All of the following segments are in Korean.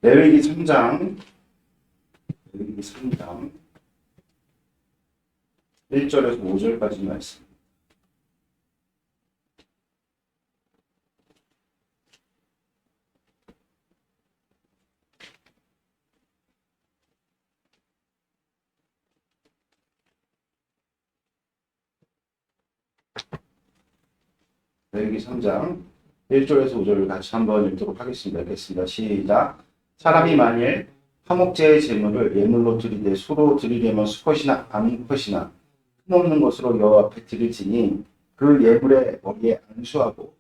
레위기 3장 1절에서 5절까지 말씀. 레위기 3장 1절에서 5절을 같이 한번 읽도록 하겠습니다. 읽겠습니다. 시작. 사람이 만일 화목제의 제물을 예물로 드리되 수로 드리려면 수컷이나 암컷이나 흠없는 것으로 여호와 앞에 드릴지니 그 예물의 머리에 안수하고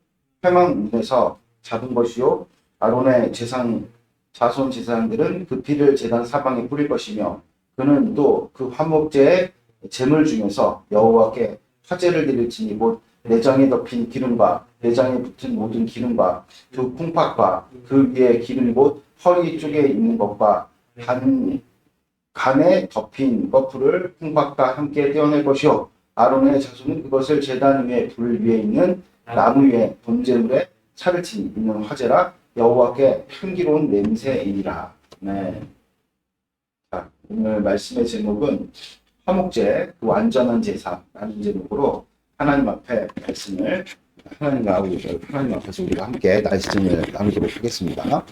회막 문에서 잡은 것이요 아론의 자손 제사장들은 그 피를 제단 사방에 뿌릴 것이며 그는 또 그 화목제의 제물 중에서 여호와께 화제를 드릴지니 곧 내장에 덮인 기름과 내장에 붙은 모든 기름과 그 콩팥과 그 위에 기름 곧 허리 쪽에 있는 것과 간에 덮인 거풀을 콩팥과 함께 떼어낼 것이요 아론의 자손은 그것을 제단 위에 불 위에 있는 나무 위에 번제물에 차를 치니 있는 화제라 여호와께 향기로운 냄새이니라. 네. 자, 오늘 말씀의 제목은 화목제, 그 완전한 제사라는 제목으로 하나님 앞에 말씀을 하나님 앞에서 우리가 함께 말씀을 나누도록 하겠습니다.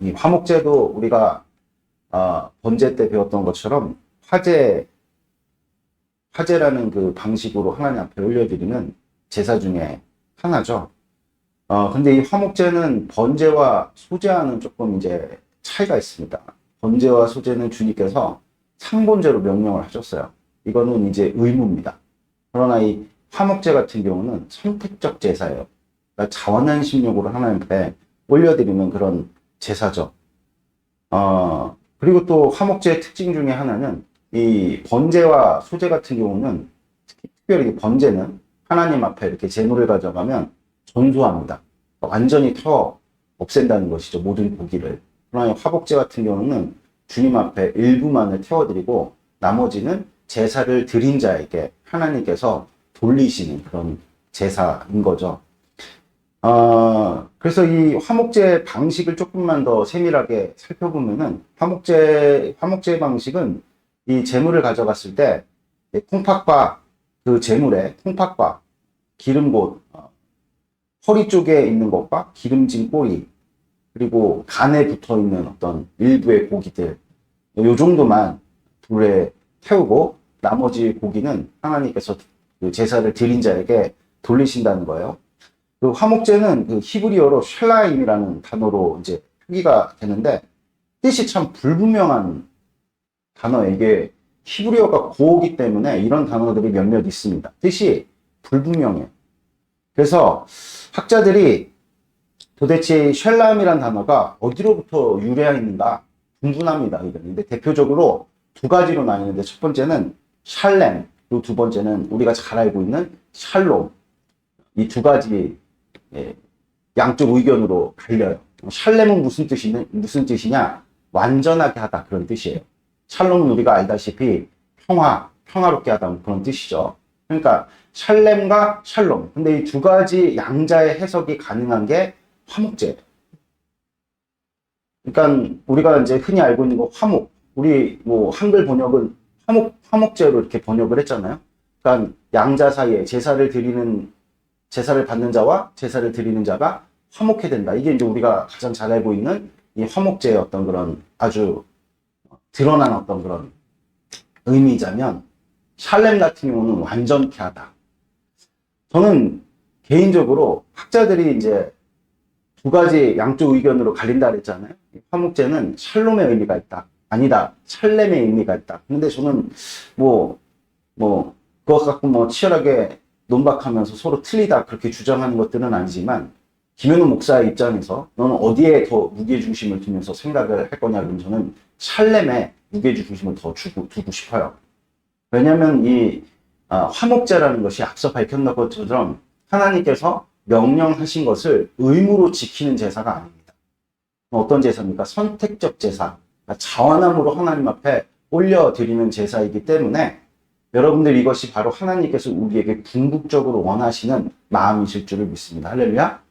이 화목제도 우리가 번제 때 배웠던 것처럼 화제라는 그 방식으로 하나님 앞에 올려드리는 제사 중에 하나죠. 근데 이 화목제는 번제와 소제와는 조금 이제 차이가 있습니다. 번제와 소제는 주님께서 상번제로 명령을 하셨어요. 이거는 이제 의무입니다. 그러나 이 화목제 같은 경우는 선택적 제사예요. 그러니까 자원한 심령으로 하나님 앞에 올려드리는 그런 제사죠. 그리고 또 화목제의 특징 중에 하나는 이 번제와 소제 같은 경우는 특별히 번제는 하나님 앞에 이렇게 제물을 가져가면 전소합니다. 완전히 터 없앤다는 것이죠. 모든 고기를. 그러나 화목제 같은 경우는 주님 앞에 일부만을 태워드리고 나머지는 제사를 드린 자에게 하나님께서 돌리시는 그런 제사인 거죠. 그래서 이 화목제 방식을 조금만 더 세밀하게 살펴보면은 화목제 방식은 이 제물을 가져갔을 때 콩팥과 그 제물에 콩팥과 기름곧 허리 쪽에 있는 것과 기름진 꼬리 그리고 간에 붙어 있는 어떤 일부의 고기들 요 정도만 불에 태우고 나머지 고기는 하나님께서 그 제사를 드린 자에게 돌리신다는 거예요. 그 화목제는 그 히브리어로 샬라임이라는 단어로 이제 표기가 되는데 뜻이 참 불분명한 단어예요. 이게 히브리어가 고어기 때문에 이런 단어들이 몇몇 있습니다. 뜻이 불분명해요. 그래서 학자들이 도대체 샬람이라는 단어가 어디로부터 유래했는가 궁금합니다. 근데 대표적으로 두 가지로 나뉘는데 첫 번째는 샬렘, 그리고 두 번째는 우리가 잘 알고 있는 샬롬. 이 두 가지 양쪽 의견으로 갈려요. 샬렘은 무슨 뜻이냐? 완전하게 하다 그런 뜻이에요. 샬롬은 우리가 알다시피 평화롭게 하다 그런 뜻이죠. 그러니까 샬렘과 샬롬. 근데 이 두 가지 양자의 해석이 가능한 게 화목제. 그러니까 우리가 이제 흔히 알고 있는 거 화목. 우리 뭐 한글 번역은 화목제로 이렇게 번역을 했잖아요. 그러니까 양자 사이에 제사를 받는 자와 제사를 드리는 자가 화목해야 된다. 이게 이제 우리가 가장 잘 알고 있는 이 화목제의 어떤 그런 아주 드러난 어떤 그런 의미자면 샬렘 같은 경우는 완전케 하다. 저는 개인적으로 학자들이 이제 두 가지 양쪽 의견으로 갈린다 그랬잖아요. 화목제는 샬롬의 의미가 있다. 아니다. 샬렘의 의미가 있다. 근데 저는 그것 갖고 치열하게 논박하면서 서로 틀리다 그렇게 주장하는 것들은 아니지만 김현우 목사의 입장에서 너는 어디에 더 무게중심을 두면서 생각을 할 거냐 그러면 저는 샬렘에 무게중심을 더 두고 싶어요. 왜냐하면 이 화목제라는 것이 앞서 밝혔던 것처럼 하나님께서 명령하신 것을 의무로 지키는 제사가 아닙니다. 어떤 제사입니까? 선택적 제사. 자원함으로 하나님 앞에 올려드리는 제사이기 때문에 여러분들 이것이 바로 하나님께서 우리에게 궁극적으로 원하시는 마음이실 줄을 믿습니다. 할렐루야.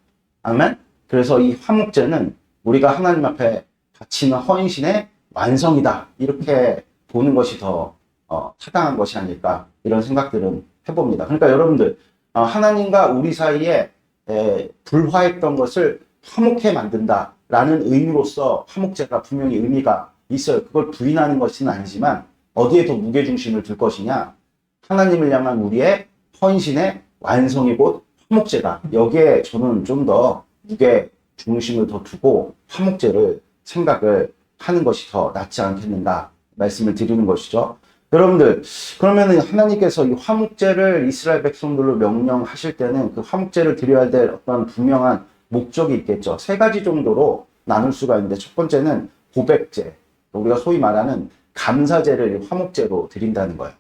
아멘. 그래서 이 화목제는 우리가 하나님 앞에 바치는 헌신의 완성이다. 이렇게 보는 것이 더 타당한 것이 아닐까 이런 생각들은 해봅니다. 그러니까 여러분들 하나님과 우리 사이에 불화했던 것을 화목해 만든다라는 의미로서 화목제가 분명히 의미가 있어요. 그걸 부인하는 것은 아니지만 어디에 더 무게중심을 둘 것이냐? 하나님을 향한 우리의 헌신의 완성이 곧 화목제다. 여기에 저는 좀 더 무게중심을 더 두고 화목제를 생각을 하는 것이 더 낫지 않겠는가 말씀을 드리는 것이죠. 여러분들, 그러면은 하나님께서 이 화목제를 이스라엘 백성들로 명령하실 때는 그 화목제를 드려야 될 어떤 분명한 목적이 있겠죠. 세 가지 정도로 나눌 수가 있는데, 첫 번째는 고백제, 우리가 소위 말하는 감사제를 화목제로 드린다는 거예요.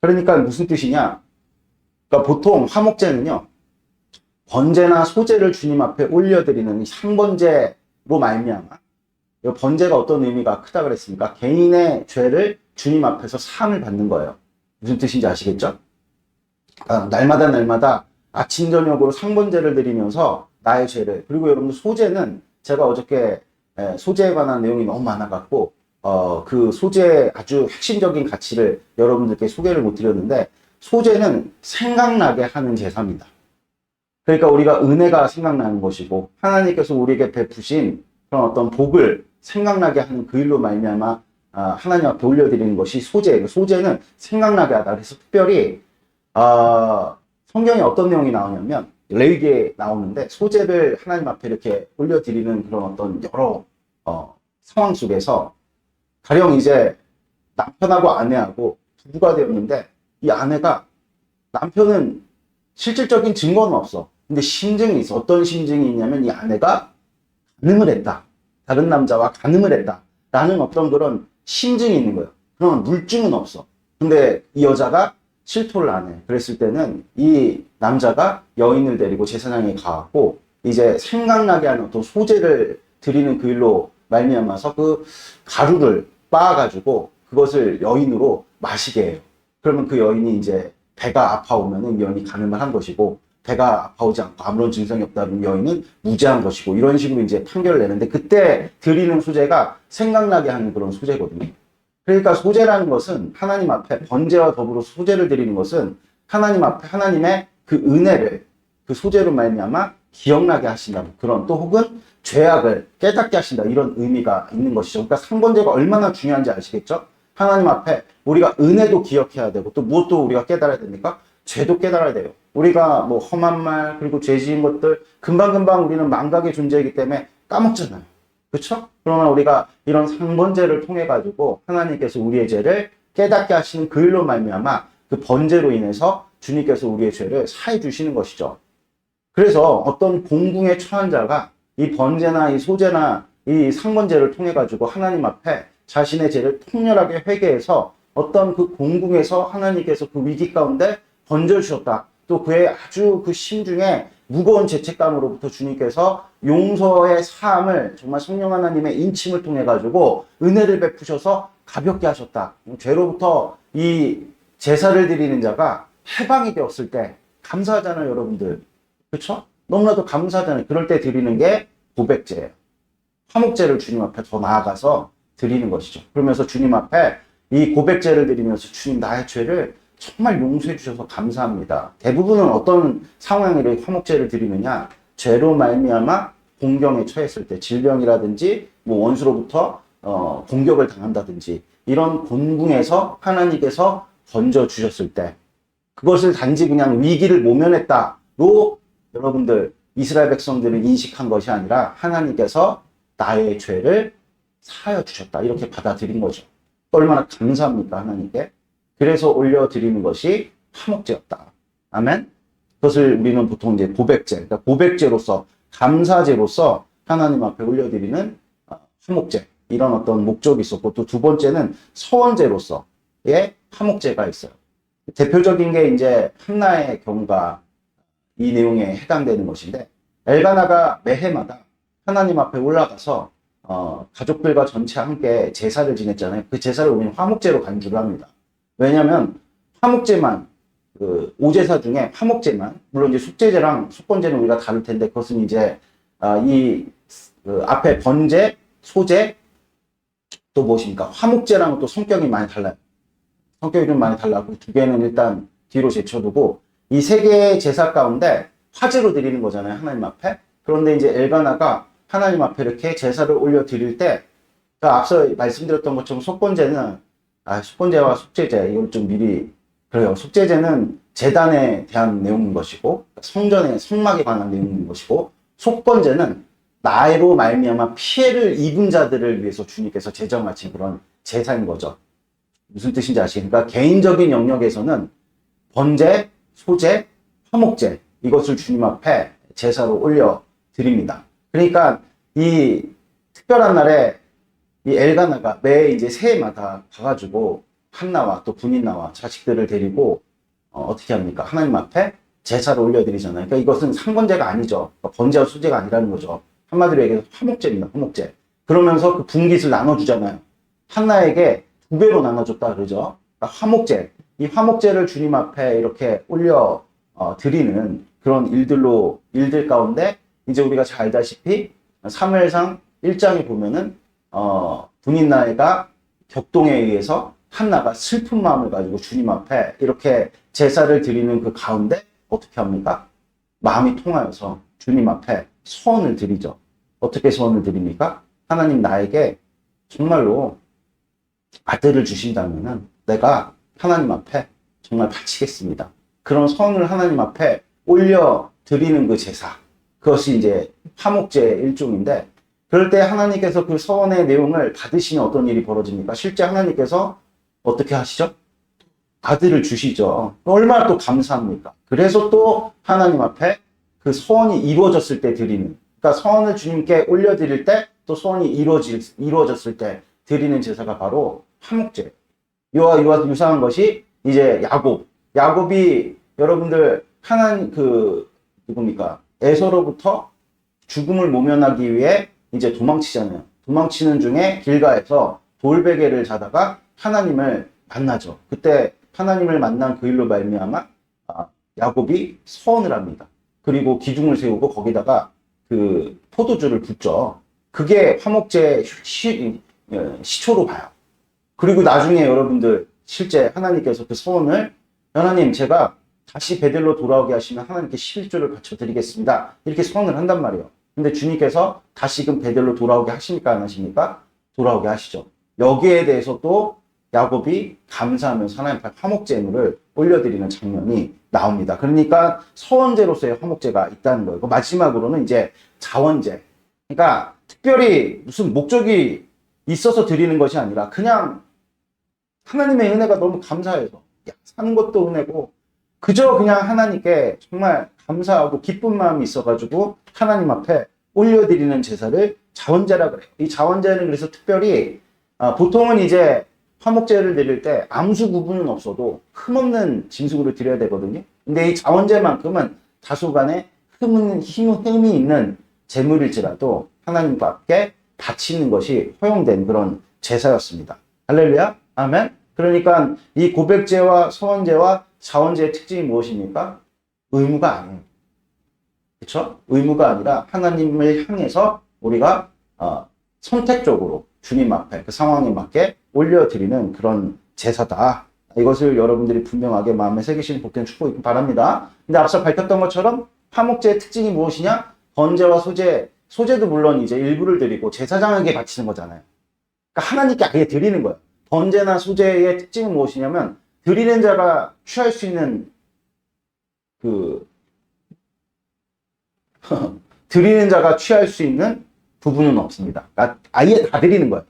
그러니까 무슨 뜻이냐? 그러니까 보통 화목제는요, 번제나 소제를 주님 앞에 올려드리는 상번제로 말미암아, 번제가 어떤 의미가 크다 그랬습니까? 개인의 죄를 주님 앞에서 사함을 받는 거예요. 무슨 뜻인지 아시겠죠? 날마다 아침 저녁으로 상번제를 드리면서 나의 죄를, 그리고 여러분들 소제는 제가 어저께 소제에 관한 내용이 너무 많아갖고 그 소제의 아주 핵심적인 가치를 여러분들께 소개를 못 드렸는데, 소제는 생각나게 하는 제사입니다. 그러니까 우리가 은혜가 생각나는 것이고 하나님께서 우리에게 베푸신 그런 어떤 복을 생각나게 하는 그 일로 말미암아 하나님 앞에 올려드리는 것이 소제예요. 소제는 생각나게 하다. 그래서 특별히 성경에 어떤 내용이 나오냐면 레위기에 나오는데, 소제를 하나님 앞에 이렇게 올려드리는 그런 어떤 여러 상황 속에서 가령 이제 남편하고 아내하고 부부가 되었는데, 이 아내가, 남편은 실질적인 증거는 없어. 근데 심증이 있어. 어떤 심증이 있냐면 이 아내가 간음을 했다. 다른 남자와 간음을 했다. 라는 어떤 그런 심증이 있는 거예요. 그런 물증은 없어. 근데 이 여자가 실토를 안 해. 그랬을 때는 이 남자가 여인을 데리고 제사장에 가고 이제 생각나게 하는 어떤 소제를 드리는 그 일로 말미암아서 그 가루를 빻아가지고 그것을 여인으로 마시게 해요. 그러면 그 여인이 이제 배가 아파오면은 여인이 간음을 한 것이고, 배가 아파오지 않고 아무런 증상이 없다면 여인은 무죄한 것이고, 이런 식으로 이제 판결을 내는데, 그때 드리는 소제가 생각나게 하는 그런 소제거든요. 그러니까 소제라는 것은 하나님 앞에 번제와 더불어 소제를 드리는 것은 하나님 앞에 하나님의 그 은혜를 그 소제로 말미암아 기억나게 하신다. 그런, 또 혹은 죄악을 깨닫게 하신다. 이런 의미가 있는 것이죠. 그러니까 상번제가 얼마나 중요한지 아시겠죠? 하나님 앞에 우리가 은혜도 기억해야 되고, 또 무엇도 우리가 깨달아야 됩니까? 죄도 깨달아야 돼요. 우리가 뭐 험한 말, 그리고 죄 지은 것들 금방금방 우리는 망각의 존재이기 때문에 까먹잖아요. 그렇죠? 그러나 우리가 이런 상번제를 통해 가지고 하나님께서 우리의 죄를 깨닫게 하시는 그 일로 말미암아 그 번제로 인해서 주님께서 우리의 죄를 사해 주시는 것이죠. 그래서 어떤 공궁에 처한 자가 이 번제나 이 소제나 이 상번제를 통해 가지고 하나님 앞에 자신의 죄를 통렬하게 회개해서 어떤 그 공궁에서 하나님께서 그 위기 가운데 건져주셨다. 또 그의 아주 그 심중에 무거운 죄책감으로부터 주님께서 용서의 사함을 정말 성령 하나님의 인침을 통해 가지고 은혜를 베푸셔서 가볍게 하셨다. 죄로부터 이 제사를 드리는 자가 해방이 되었을 때 감사하잖아요, 여러분들. 그렇죠? 너무나도 감사하잖아요. 그럴 때 드리는 게 고백제예요. 화목제를 주님 앞에 더 나아가서 드리는 것이죠. 그러면서 주님 앞에 이 고백제를 드리면서 주님, 나의 죄를 정말 용서해 주셔서 감사합니다. 대부분은 어떤 상황으로 화목제를 드리느냐, 죄로 말미암아 공경에 처했을 때, 질병이라든지 뭐 원수로부터 공격을 당한다든지 이런 곤궁에서 하나님께서 건져 주셨을 때, 그것을 단지 그냥 위기를 모면했다로 여러분들 이스라엘 백성들은 인식한 것이 아니라 하나님께서 나의 죄를 사하여 주셨다, 이렇게 받아들인 거죠. 얼마나 감사합니까, 하나님께. 그래서 올려드리는 것이 화목제였다. 아멘. 그것을 우리는 보통 이제 고백제, 그러니까 고백제로서, 감사제로서 하나님 앞에 올려드리는 화목제, 이런 어떤 목적이 있었고, 또 두 번째는 서원제로서의 화목제가 있어요. 대표적인 게 이제 한나의 경우가 이 내용에 해당되는 것인데, 엘가나가 매해마다 하나님 앞에 올라가서 가족들과 전체 함께 제사를 지냈잖아요. 그 제사를 우리는 화목제로 간주를 합니다. 왜냐하면 화목제만, 그 오제사 중에 화목제만, 물론 이제 속제제랑 속건제는 우리가 다를 텐데, 그것은 이제 앞에 번제, 소제, 또 무엇입니까? 화목제랑은 또 성격이 많이 달라요. 성격이 좀 많이 달라고 두 개는 일단 뒤로 제쳐두고 이 세 개의 제사 가운데 화제로 드리는 거잖아요. 하나님 앞에. 그런데 이제 엘가나가 하나님 앞에 이렇게 제사를 올려 드릴 때 앞서 말씀드렸던 것처럼 속건제와 속죄제 이걸 좀 미리 그래요. 속죄제는 제단에 대한 내용인 것이고 성전의 성막에 관한 내용인 것이고 속건제는 나로 말미암아 피해를 입은 자들을 위해서 주님께서 제정하신 그런 제사인 거죠. 무슨 뜻인지 아시겠습니까? 개인적인 영역에서는 번제, 소제, 화목제 이것을 주님 앞에 제사로 올려 드립니다. 그러니까 이 특별한 날에 이 엘가나가 매 이제 새해마다 가가지고 한나와 또 분인나와 자식들을 데리고 어떻게 합니까? 하나님 앞에 제사를 올려드리잖아요. 그러니까 이것은 상번제가 아니죠. 그러니까 번제와 소제가 아니라는 거죠. 한마디로 얘기해서 화목제입니다. 화목제. 그러면서 그 분깃을 나눠주잖아요. 한나에게 2배로 나눠줬다 그러죠. 그러니까 화목제. 이 화목제를 주님 앞에 이렇게 올려 드리는 그런 일들 가운데 이제 우리가 잘 알다시피 사무엘상 1장에 보면은 분인나이가 격동에 의해서 한나가 슬픈 마음을 가지고 주님 앞에 이렇게 제사를 드리는 그 가운데 어떻게 합니까? 마음이 통하여서 주님 앞에 소원을 드리죠. 어떻게 소원을 드립니까? 하나님 나에게 정말로 아들을 주신다면은 내가 하나님 앞에 정말 바치겠습니다. 그런 소원을 하나님 앞에 올려 드리는 그 제사. 그것이 이제 화목제의 일종인데 그럴 때 하나님께서 그 소원의 내용을 받으시면 어떤 일이 벌어집니까? 실제 하나님께서 어떻게 하시죠? 아들을 주시죠. 얼마나 또 감사합니까? 그래서 또 하나님 앞에 그 소원이 이루어졌을 때 드리는, 그러니까 소원을 주님께 올려드릴 때 또 소원이 이루어졌을 때 드리는 제사가 바로 화목제. 이와 유사한 것이 이제 야곱이 여러분들 누굽니까? 에서로부터 죽음을 모면하기 위해 이제 도망치잖아요. 도망치는 중에 길가에서 돌베개를 자다가 하나님을 만나죠. 그때 하나님을 만난 그 일로 말미암아 야곱이 소원을 합니다. 그리고 기둥을 세우고 거기다가 그 포도주를 붓죠. 그게 화목제 시초로 봐요. 그리고 나중에 여러분들 실제 하나님께서 그 소원을 하나님 제가 다시 베델로 돌아오게 하시면 하나님께 11조를 바쳐드리겠습니다. 이렇게 소원을 한단 말이에요. 근데 주님께서 다시금 베델로 돌아오게 하십니까? 안 하십니까? 돌아오게 하시죠. 여기에 대해서 또 야곱이 감사하면서 하나님 앞에 화목제물을 올려드리는 장면이 나옵니다. 그러니까 소원제로서의 화목제가 있다는 거예요. 마지막으로는 이제 자원제. 그러니까 특별히 무슨 목적이 있어서 드리는 것이 아니라 그냥 하나님의 은혜가 너무 감사해서 사는 것도 은혜고 그저 그냥 하나님께 정말 감사하고 기쁜 마음이 있어가지고 하나님 앞에 올려드리는 제사를 자원제라 그래요. 이 자원제는 그래서 특별히 보통은 이제 화목제를 드릴 때 암수 구분은 없어도 흠없는 짐승으로 드려야 되거든요. 근데 이 자원제만큼은 다소간의 흠이 있는 제물일지라도 하나님께 바치는 것이 허용된 그런 제사였습니다. 할렐루야, 아멘. 그러니까 이 고백제와 소원제와 자원제의 특징이 무엇입니까? 의무가 아니에요. 그렇죠? 의무가 아니라 하나님을 향해서 우리가 선택적으로 주님 앞에 그 상황에 맞게 올려드리는 그런 제사다. 이것을 여러분들이 분명하게 마음에 새기시는 복된 축복이 바랍니다. 근데 앞서 밝혔던 것처럼 화목제의 특징이 무엇이냐? 번제와 소제도 물론 이제 일부를 드리고 제사장에게 바치는 거잖아요. 그러니까 하나님께 아예 드리는 거예요. 번제나 소제의 특징은 무엇이냐면 드리는 자가 취할 수 있는 드리는 자가 취할 수 있는 부분은 없습니다. 그러니까 아예 다 드리는 거예요.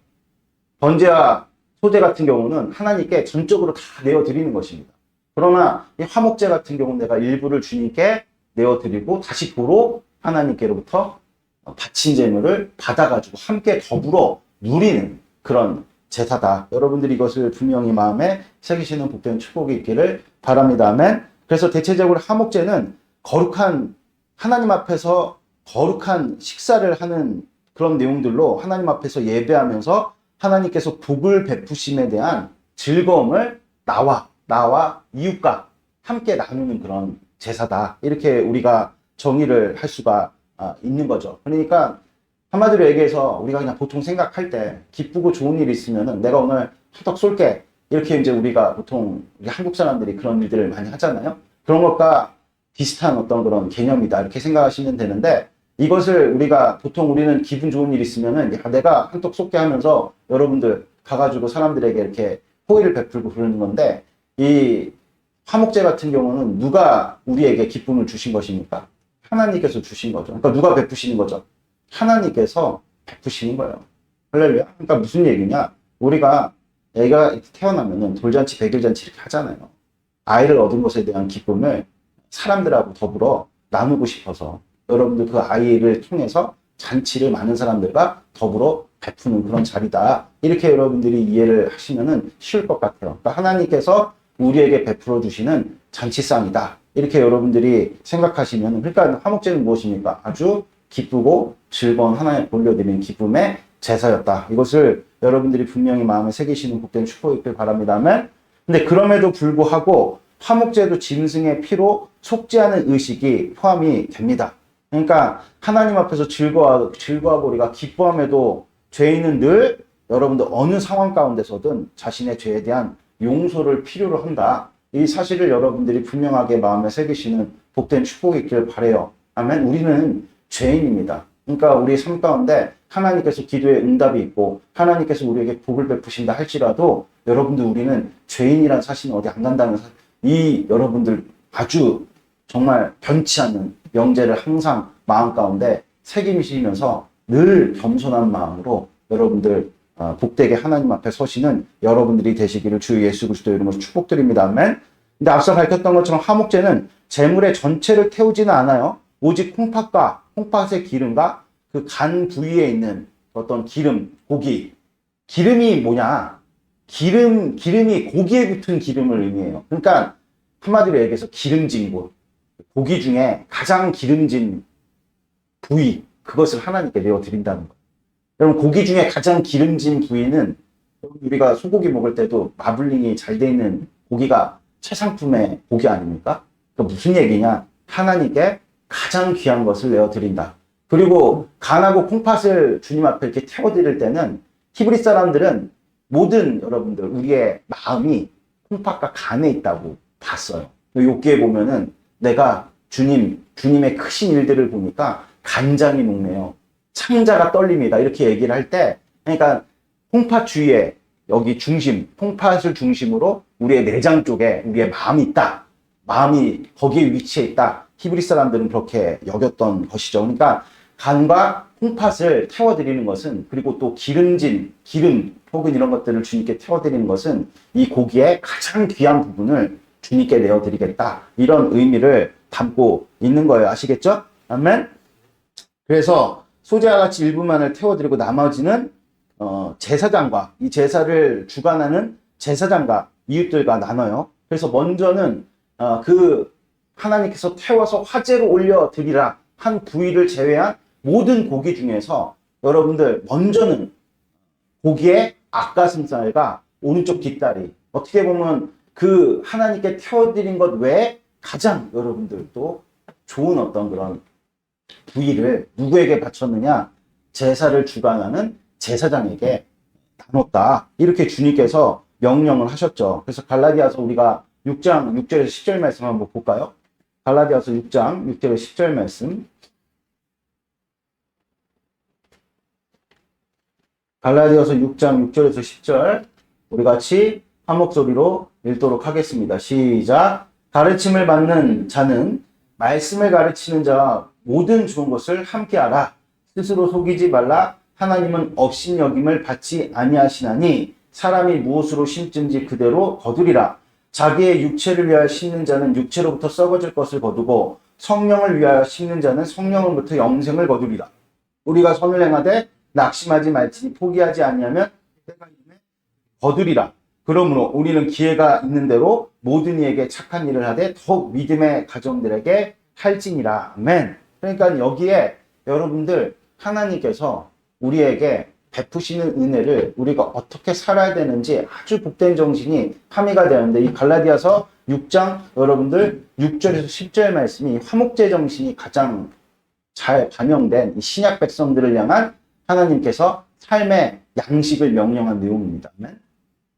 번제와 소제 같은 경우는 하나님께 전적으로 다 내어드리는 것입니다. 그러나 이 화목제 같은 경우는 내가 일부를 주님께 내어드리고 다시 도로 하나님께로부터 바친 제물을 받아가지고 함께 더불어 누리는 그런 제사다. 여러분들이 이것을 분명히 마음에 새기시는 복된 축복이 있기를 바랍니다. 아멘. 그래서 대체적으로 화목제는 거룩한 하나님 앞에서 거룩한 식사를 하는 그런 내용들로 하나님 앞에서 예배하면서 하나님께서 복을 베푸심에 대한 즐거움을 나와 이웃과 함께 나누는 그런 제사다. 이렇게 우리가 정의를 할 수가 있는 거죠. 그러니까 한마디로 얘기해서 우리가 그냥 보통 생각할 때 기쁘고 좋은 일이 있으면은 내가 오늘 한턱 쏠게. 이렇게 이제 우리가 보통 우리 한국 사람들이 그런 일들을 많이 하잖아요. 그런 것과 비슷한 어떤 그런 개념이다. 이렇게 생각하시면 되는데 이것을 우리가 보통 우리는 기분 좋은 일 있으면은 야, 내가 한턱 쏠게 하면서 여러분들 가가지고 사람들에게 이렇게 호의를 베풀고 그러는 건데 이 화목제 같은 경우는 누가 우리에게 기쁨을 주신 것입니까? 하나님께서 주신 거죠. 그러니까 누가 베푸시는 거죠? 하나님께서 베푸시는 거예요. 할렐루야. 그러니까 무슨 얘기냐? 우리가 애가 태어나면은 돌잔치, 백일잔치 이렇게 하잖아요. 아이를 얻은 것에 대한 기쁨을 사람들하고 더불어 나누고 싶어서 여러분들 그 아이를 통해서 잔치를 많은 사람들과 더불어 베푸는 그런 자리다. 이렇게 여러분들이 이해를 하시면은 쉬울 것 같아요. 그러니까 하나님께서 우리에게 베풀어 주시는 잔치상이다. 이렇게 여러분들이 생각하시면, 그러니까 화목제는 무엇입니까? 아주 기쁘고 즐거운 하나님 돌려드리는 기쁨의 제사였다. 이것을 여러분들이 분명히 마음에 새기시는 복된 축복이 바랍니다만, 근데 그럼에도 불구하고 화목제도 짐승의 피로 속죄하는 의식이 포함이 됩니다. 그러니까 하나님 앞에서 즐거워하고 우리가 기뻐함에도 죄인은 늘 여러분들 어느 상황 가운데서든 자신의 죄에 대한 용서를 필요로 한다. 이 사실을 여러분들이 분명하게 마음에 새기시는 복된 축복이 있길 바라요. 아멘. 우리는 죄인입니다. 그러니까 우리 삶 가운데 하나님께서 기도에 응답이 있고 하나님께서 우리에게 복을 베푸신다 할지라도 여러분들 우리는 죄인이란 사실은 어디 안 간다는 이 여러분들 아주 정말 변치 않는 명제를 항상 마음 가운데 새기시면서 늘 겸손한 마음으로 여러분들 복되게 하나님 앞에 서시는 여러분들이 되시기를 주 예수 그리스도 이름으로 축복드립니다. 아멘. 근데 앞서 밝혔던 것처럼 화목제는 제물의 전체를 태우지는 않아요. 오직 콩팥의 기름과 그 간 부위에 있는 어떤 기름, 고기. 기름이 뭐냐? 기름이 고기에 붙은 기름을 의미해요. 그러니까 한마디로 얘기해서 기름진 곳. 고기 중에 가장 기름진 부위, 그것을 하나님께 내어드린다는 거예요. 여러분, 고기 중에 가장 기름진 부위는 우리가 소고기 먹을 때도 마블링이 잘 돼 있는 고기가 최상품의 고기 아닙니까? 그러니까 무슨 얘기냐? 하나님께 가장 귀한 것을 내어드린다. 그리고 간하고 콩팥을 주님 앞에 이렇게 태워드릴 때는 히브리 사람들은 모든 여러분들 우리의 마음이 콩팥과 간에 있다고 봤어요. 욥기에 보면은 내가 주님의 크신 일들을 보니까 간장이 녹네요. 창자가 떨립니다. 이렇게 얘기를 할 때, 그러니까 콩팥 주위에 여기 중심, 콩팥을 중심으로 우리의 내장 쪽에 우리의 마음이 있다. 마음이 거기에 위치해 있다. 히브리 사람들은 그렇게 여겼던 것이죠. 그러니까 간과 콩팥을 태워드리는 것은, 그리고 또 기름 혹은 이런 것들을 주님께 태워드리는 것은 이 고기의 가장 귀한 부분을 주님께 내어드리겠다. 이런 의미를 담고 있는 거예요. 아시겠죠? 아멘? 그래서 소제와 같이 일부만을 태워드리고 나머지는 제사장과 이 제사를 주관하는 제사장과 이웃들과 나눠요. 그래서 먼저는 그 하나님께서 태워서 화제로 올려드리라 한 부위를 제외한 모든 고기 중에서 여러분들 먼저는 고기의 앞가슴살과 오른쪽 뒷다리, 어떻게 보면 그 하나님께 태워드린 것 외에 가장 여러분들도 좋은 어떤 그런 부위를 누구에게 바쳤느냐? 제사를 주관하는 제사장에게 나눴다. 이렇게 주님께서 명령을 하셨죠. 그래서 갈라디아서 우리가 6장 6절에서 10절 말씀 한번 볼까요? 갈라디아서 6장 6절에서 10절 말씀. 갈라디아서 6장 6절에서 10절 우리 같이 한 목소리로 읽도록 하겠습니다. 시작. 가르침을 받는 자는 말씀을 가르치는 자와 모든 좋은 것을 함께 하라. 스스로 속이지 말라. 하나님은 업신여김을 받지 아니하시나니 사람이 무엇으로 심든지 그대로 거두리라. 자기의 육체를 위하여 심는 자는 육체로부터 썩어질 것을 거두고 성령을 위하여 심는 자는 성령으로부터 영생을 거두리라. 우리가 선을 행하되 낙심하지 말지니 포기하지 아니하면 때가 이름에 거두리라. 그러므로 우리는 기회가 있는 대로 모든 이에게 착한 일을 하되 더욱 믿음의 가정들에게 할지니라. 아멘. 그러니까 여기에 여러분들 하나님께서 우리에게 베푸시는 은혜를 우리가 어떻게 살아야 되는지 아주 복된 정신이 함의가 되는데, 이 갈라디아서 6장 여러분들 6절에서 10절 말씀이 화목제 정신이 가장 잘 반영된 이 신약 백성들을 향한 하나님께서 삶의 양식을 명령한 내용입니다. 아멘.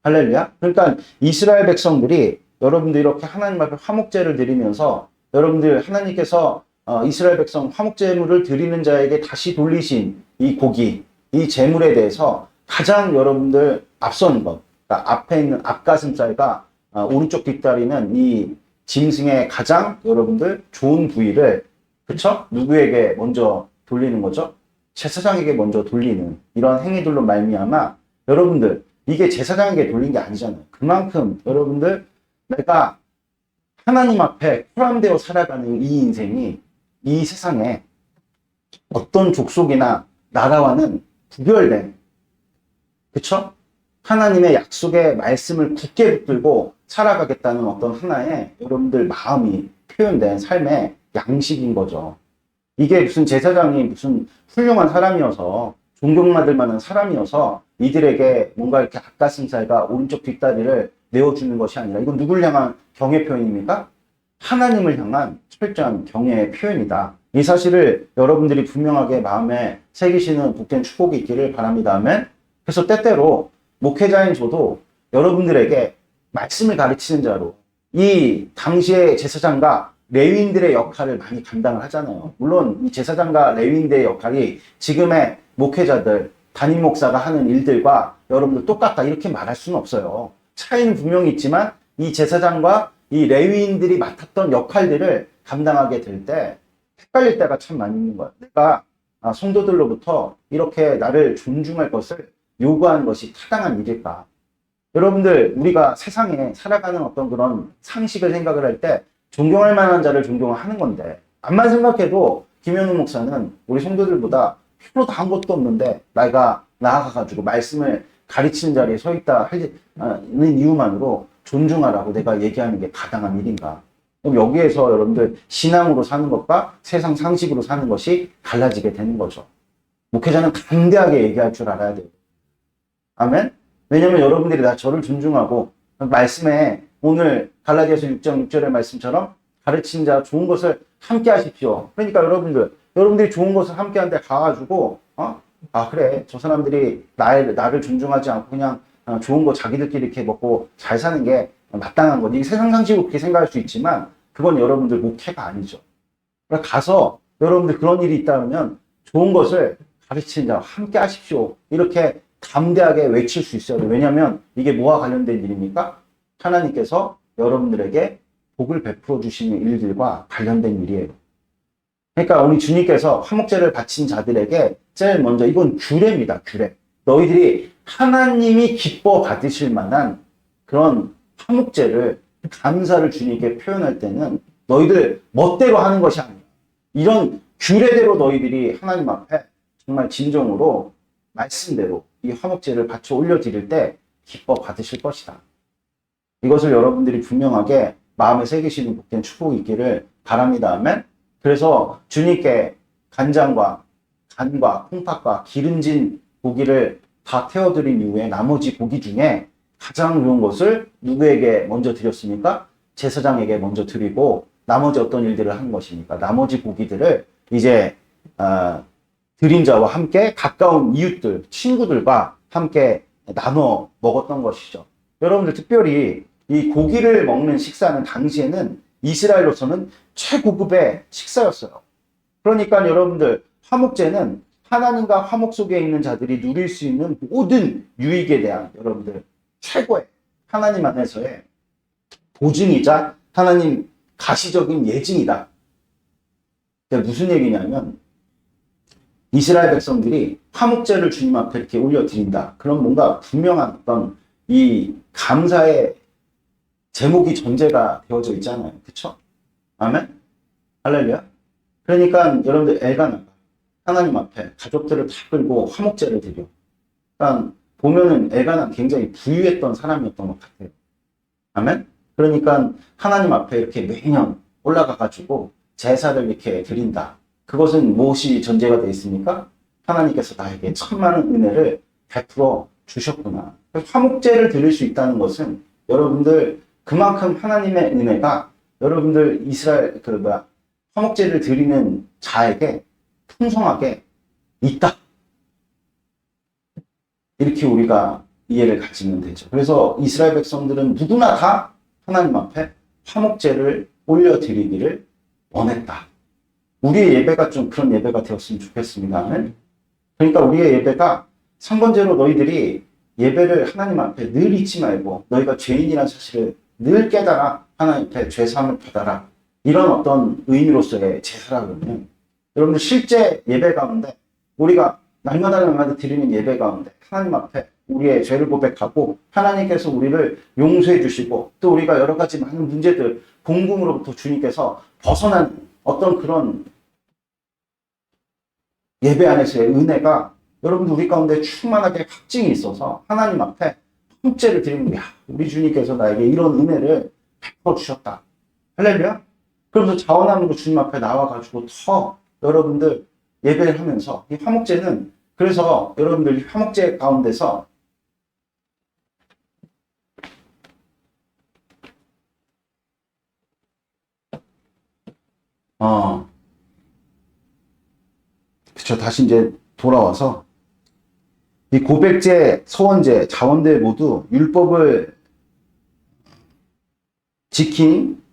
할렐루야. 그러니까 이스라엘 백성들이 여러분들 이렇게 하나님 앞에 화목제를 드리면서 여러분들 하나님께서 이스라엘 백성 화목제물을 드리는 자에게 다시 돌리신 이 고기, 이 제물에 대해서 가장 여러분들 앞선 것, 그러니까 앞에 있는 앞가슴살과 오른쪽 뒷다리는 이 짐승의 가장 여러분들 좋은 부위를, 그쵸? 누구에게 먼저 돌리는 거죠? 제사장에게 먼저 돌리는 이런 행위들로 말미암아 여러분들 이게 제사장에게 돌린 게 아니잖아요. 그만큼 여러분들 내가 하나님 앞에 포함되어 살아가는 이 인생이 이 세상에 어떤 족속이나 나라와는 구별된, 그쵸? 하나님의 약속의 말씀을 굳게 붙들고 살아가겠다는 어떤 하나의 여러분들 마음이 표현된 삶의 양식인 거죠. 이게 무슨 제사장이 무슨 훌륭한 사람이어서 존경받을 만한 사람이어서 이들에게 뭔가 이렇게 앞가슴살과 오른쪽 뒷다리를 내어주는 것이 아니라 이건 누굴 향한 경의 표현입니까? 하나님을 향한 철저한 경외의 표현이다. 이 사실을 여러분들이 분명하게 마음에 새기시는 복된 축복이 있기를 바랍니다. 아멘. 그래서 때때로 목회자인 저도 여러분들에게 말씀을 가르치는 자로 이 당시의 제사장과 레위인들의 역할을 많이 감당을 하잖아요. 물론 이 제사장과 레위인들의 역할이 지금의 목회자들, 담임 목사가 하는 일들과 여러분들 똑같다 이렇게 말할 수는 없어요. 차이는 분명히 있지만 이 제사장과 이 레위인들이 맡았던 역할들을 감당하게 될 때 헷갈릴 때가 참 많이 있는 거예요. 내가 성도들로부터 이렇게 나를 존중할 것을 요구하는 것이 타당한 일일까? 여러분들 우리가 세상에 살아가는 어떤 그런 상식을 생각을 할 때 존경할 만한 자를 존경하는 건데 암만 생각해도 김현우 목사는 우리 성도들보다 필요 다 한 것도 없는데 내가 나아가가지고 말씀을 가르치는 자리에 서 있다 하는 이유만으로 존중하라고 내가 얘기하는 게 가당한 일인가? 그럼 여기에서 여러분들 신앙으로 사는 것과 세상 상식으로 사는 것이 달라지게 되는 거죠. 목회자는 담대하게 얘기할 줄 알아야 돼요. 아멘? 왜냐면 여러분들이 저를 존중하고 말씀에 오늘 갈라디아서 6장 6절의 말씀처럼 가르친 자 좋은 것을 함께 하십시오. 그러니까 여러분들이 좋은 것을 함께 하는데 가가지고 그래 저 사람들이 나를 존중하지 않고 그냥 좋은 거 자기들끼리 이렇게 먹고 잘 사는 게 마땅한 거. 이게 세상 상식으로 그렇게 생각할 수 있지만 그건 여러분들 목회가 아니죠. 그러니까 가서 여러분들 그런 일이 있다면 좋은 것을 가르치는 자와 함께 하십시오. 이렇게 담대하게 외칠 수 있어야 돼요. 왜냐하면 이게 뭐와 관련된 일입니까? 하나님께서 여러분들에게 복을 베풀어 주시는 일들과 관련된 일이에요. 그러니까 우리 주님께서 화목제를 바친 자들에게 제일 먼저 이건 규례입니다. 규례. 너희들이 하나님이 기뻐 받으실 만한 그런 화목제를 감사를 주님께 표현할 때는 너희들 멋대로 하는 것이 아니야. 이런 규례대로 너희들이 하나님 앞에 정말 진정으로 말씀대로 이 화목제를 바쳐 올려드릴 때 기뻐 받으실 것이다. 이것을 여러분들이 분명하게 마음에 새기시는 복된 축복이 있기를 바랍니다. 아멘. 그래서 주님께 간장과 간과 콩팥과 기름진 고기를 다 태워드린 이후에 나머지 고기 중에 가장 좋은 것을 누구에게 먼저 드렸습니까? 제사장에게 먼저 드리고 나머지 어떤 일들을 한 것입니까? 나머지 고기들을 이제 드린 자와 함께 가까운 이웃들, 친구들과 함께 나눠 먹었던 것이죠. 여러분들 특별히 이 고기를 먹는 식사는 당시에는 이스라엘로서는 최고급의 식사였어요. 그러니까 여러분들 화목제는 하나님과 화목 속에 있는 자들이 누릴 수 있는 모든 유익에 대한 여러분들 최고의 하나님 안에서의 보증이자 하나님 가시적인 예증이다. 그러니까 무슨 얘기냐면 이스라엘 백성들이 화목제를 주님 앞에 이렇게 올려드린다. 그럼 뭔가 분명한 어떤 이 감사의 제목이 전제가 되어져 있잖아요. 그쵸? 아멘? 할렐루야? 그러니까 여러분들 엘가나가 하나님 앞에 가족들을 다 끌고 화목제를 드려. 그러니까 보면은 엘가나 굉장히 부유했던 사람이었던 것 같아요. 아멘? 그러니까 하나님 앞에 이렇게 매년 올라가가지고 제사를 이렇게 드린다. 그것은 무엇이 전제가 되어 있습니까? 하나님께서 나에게 천만한 은혜를 베풀어 주셨구나. 화목제를 드릴 수 있다는 것은 여러분들 그만큼 하나님의 은혜가 여러분들 이스라엘 화목제를 드리는 자에게 풍성하게 있다. 이렇게 우리가 이해를 가지면 되죠. 그래서 이스라엘 백성들은 누구나 다 하나님 앞에 화목제를 올려드리기를 원했다. 우리의 예배가 좀 그런 예배가 되었으면 좋겠습니다. 그러니까 우리의 예배가 상번제로 너희들이 예배를 하나님 앞에 늘 잊지 말고 너희가 죄인이라는 사실을 늘 깨달아 하나님 앞에 죄사함을 받아라. 이런 어떤 의미로서의 제사라거든요. 여러분들 실제 예배 가운데 우리가 날마다 드리는 예배 가운데 하나님 앞에 우리의 죄를 고백하고 하나님께서 우리를 용서해 주시고 또 우리가 여러 가지 많은 문제들 공금으로부터 주님께서 벗어난 어떤 그런 예배 안에서의 은혜가 여러분들 우리 가운데 충만하게 확증이 있어서 하나님 앞에 화목제를 드리는 거야. 우리 주님께서 나에게 이런 은혜를 베풀어 주셨다. 할렐루야. 그러면서 자원하는 주님 앞에 나와가지고 더 여러분들 예배를 하면서 이 화목제는 그래서 여러분들 화목제 가운데서 그쵸. 다시 이제 돌아와서 이 고백제, 서원제, 자원제 모두 율법을 지킨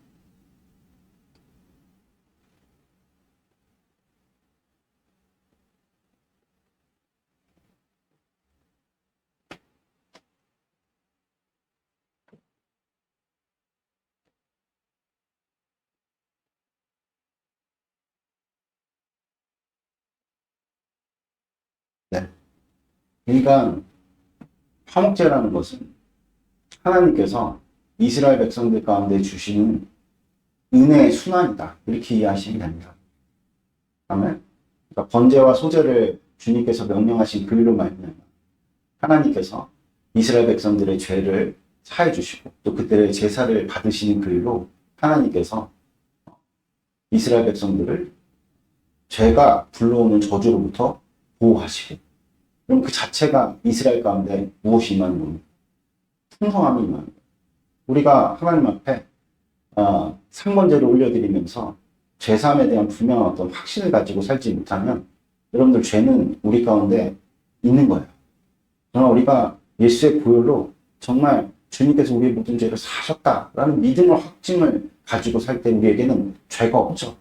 네. 그러니까 화목제라는 것은 하나님께서 이스라엘 백성들 가운데 주시는 은혜의 순환이다. 이렇게 이해하시면 됩니다. 아멘. 그러니까 번제와 소제를 주님께서 명령하신 그리로 말미암아 하나님께서 이스라엘 백성들의 죄를 사해 주시고 또 그들의 제사를 받으시는 그리로 하나님께서 이스라엘 백성들을 죄가 불러오는 저주로부터 보호하시고 그럼 그 자체가 이스라엘 가운데 무엇이 임하는 겁니까? 풍성함이 임하는 거예요. 우리가 하나님 앞에 상번제를 올려드리면서 죄사함에 대한 분명한 어떤 확신을 가지고 살지 못하면 여러분들 죄는 우리 가운데 있는 거예요. 그러나 우리가 예수의 보혈로 정말 주님께서 우리의 모든 죄를 사하셨다라는 믿음을 확증을 가지고 살 때 우리에게는 죄가 없죠.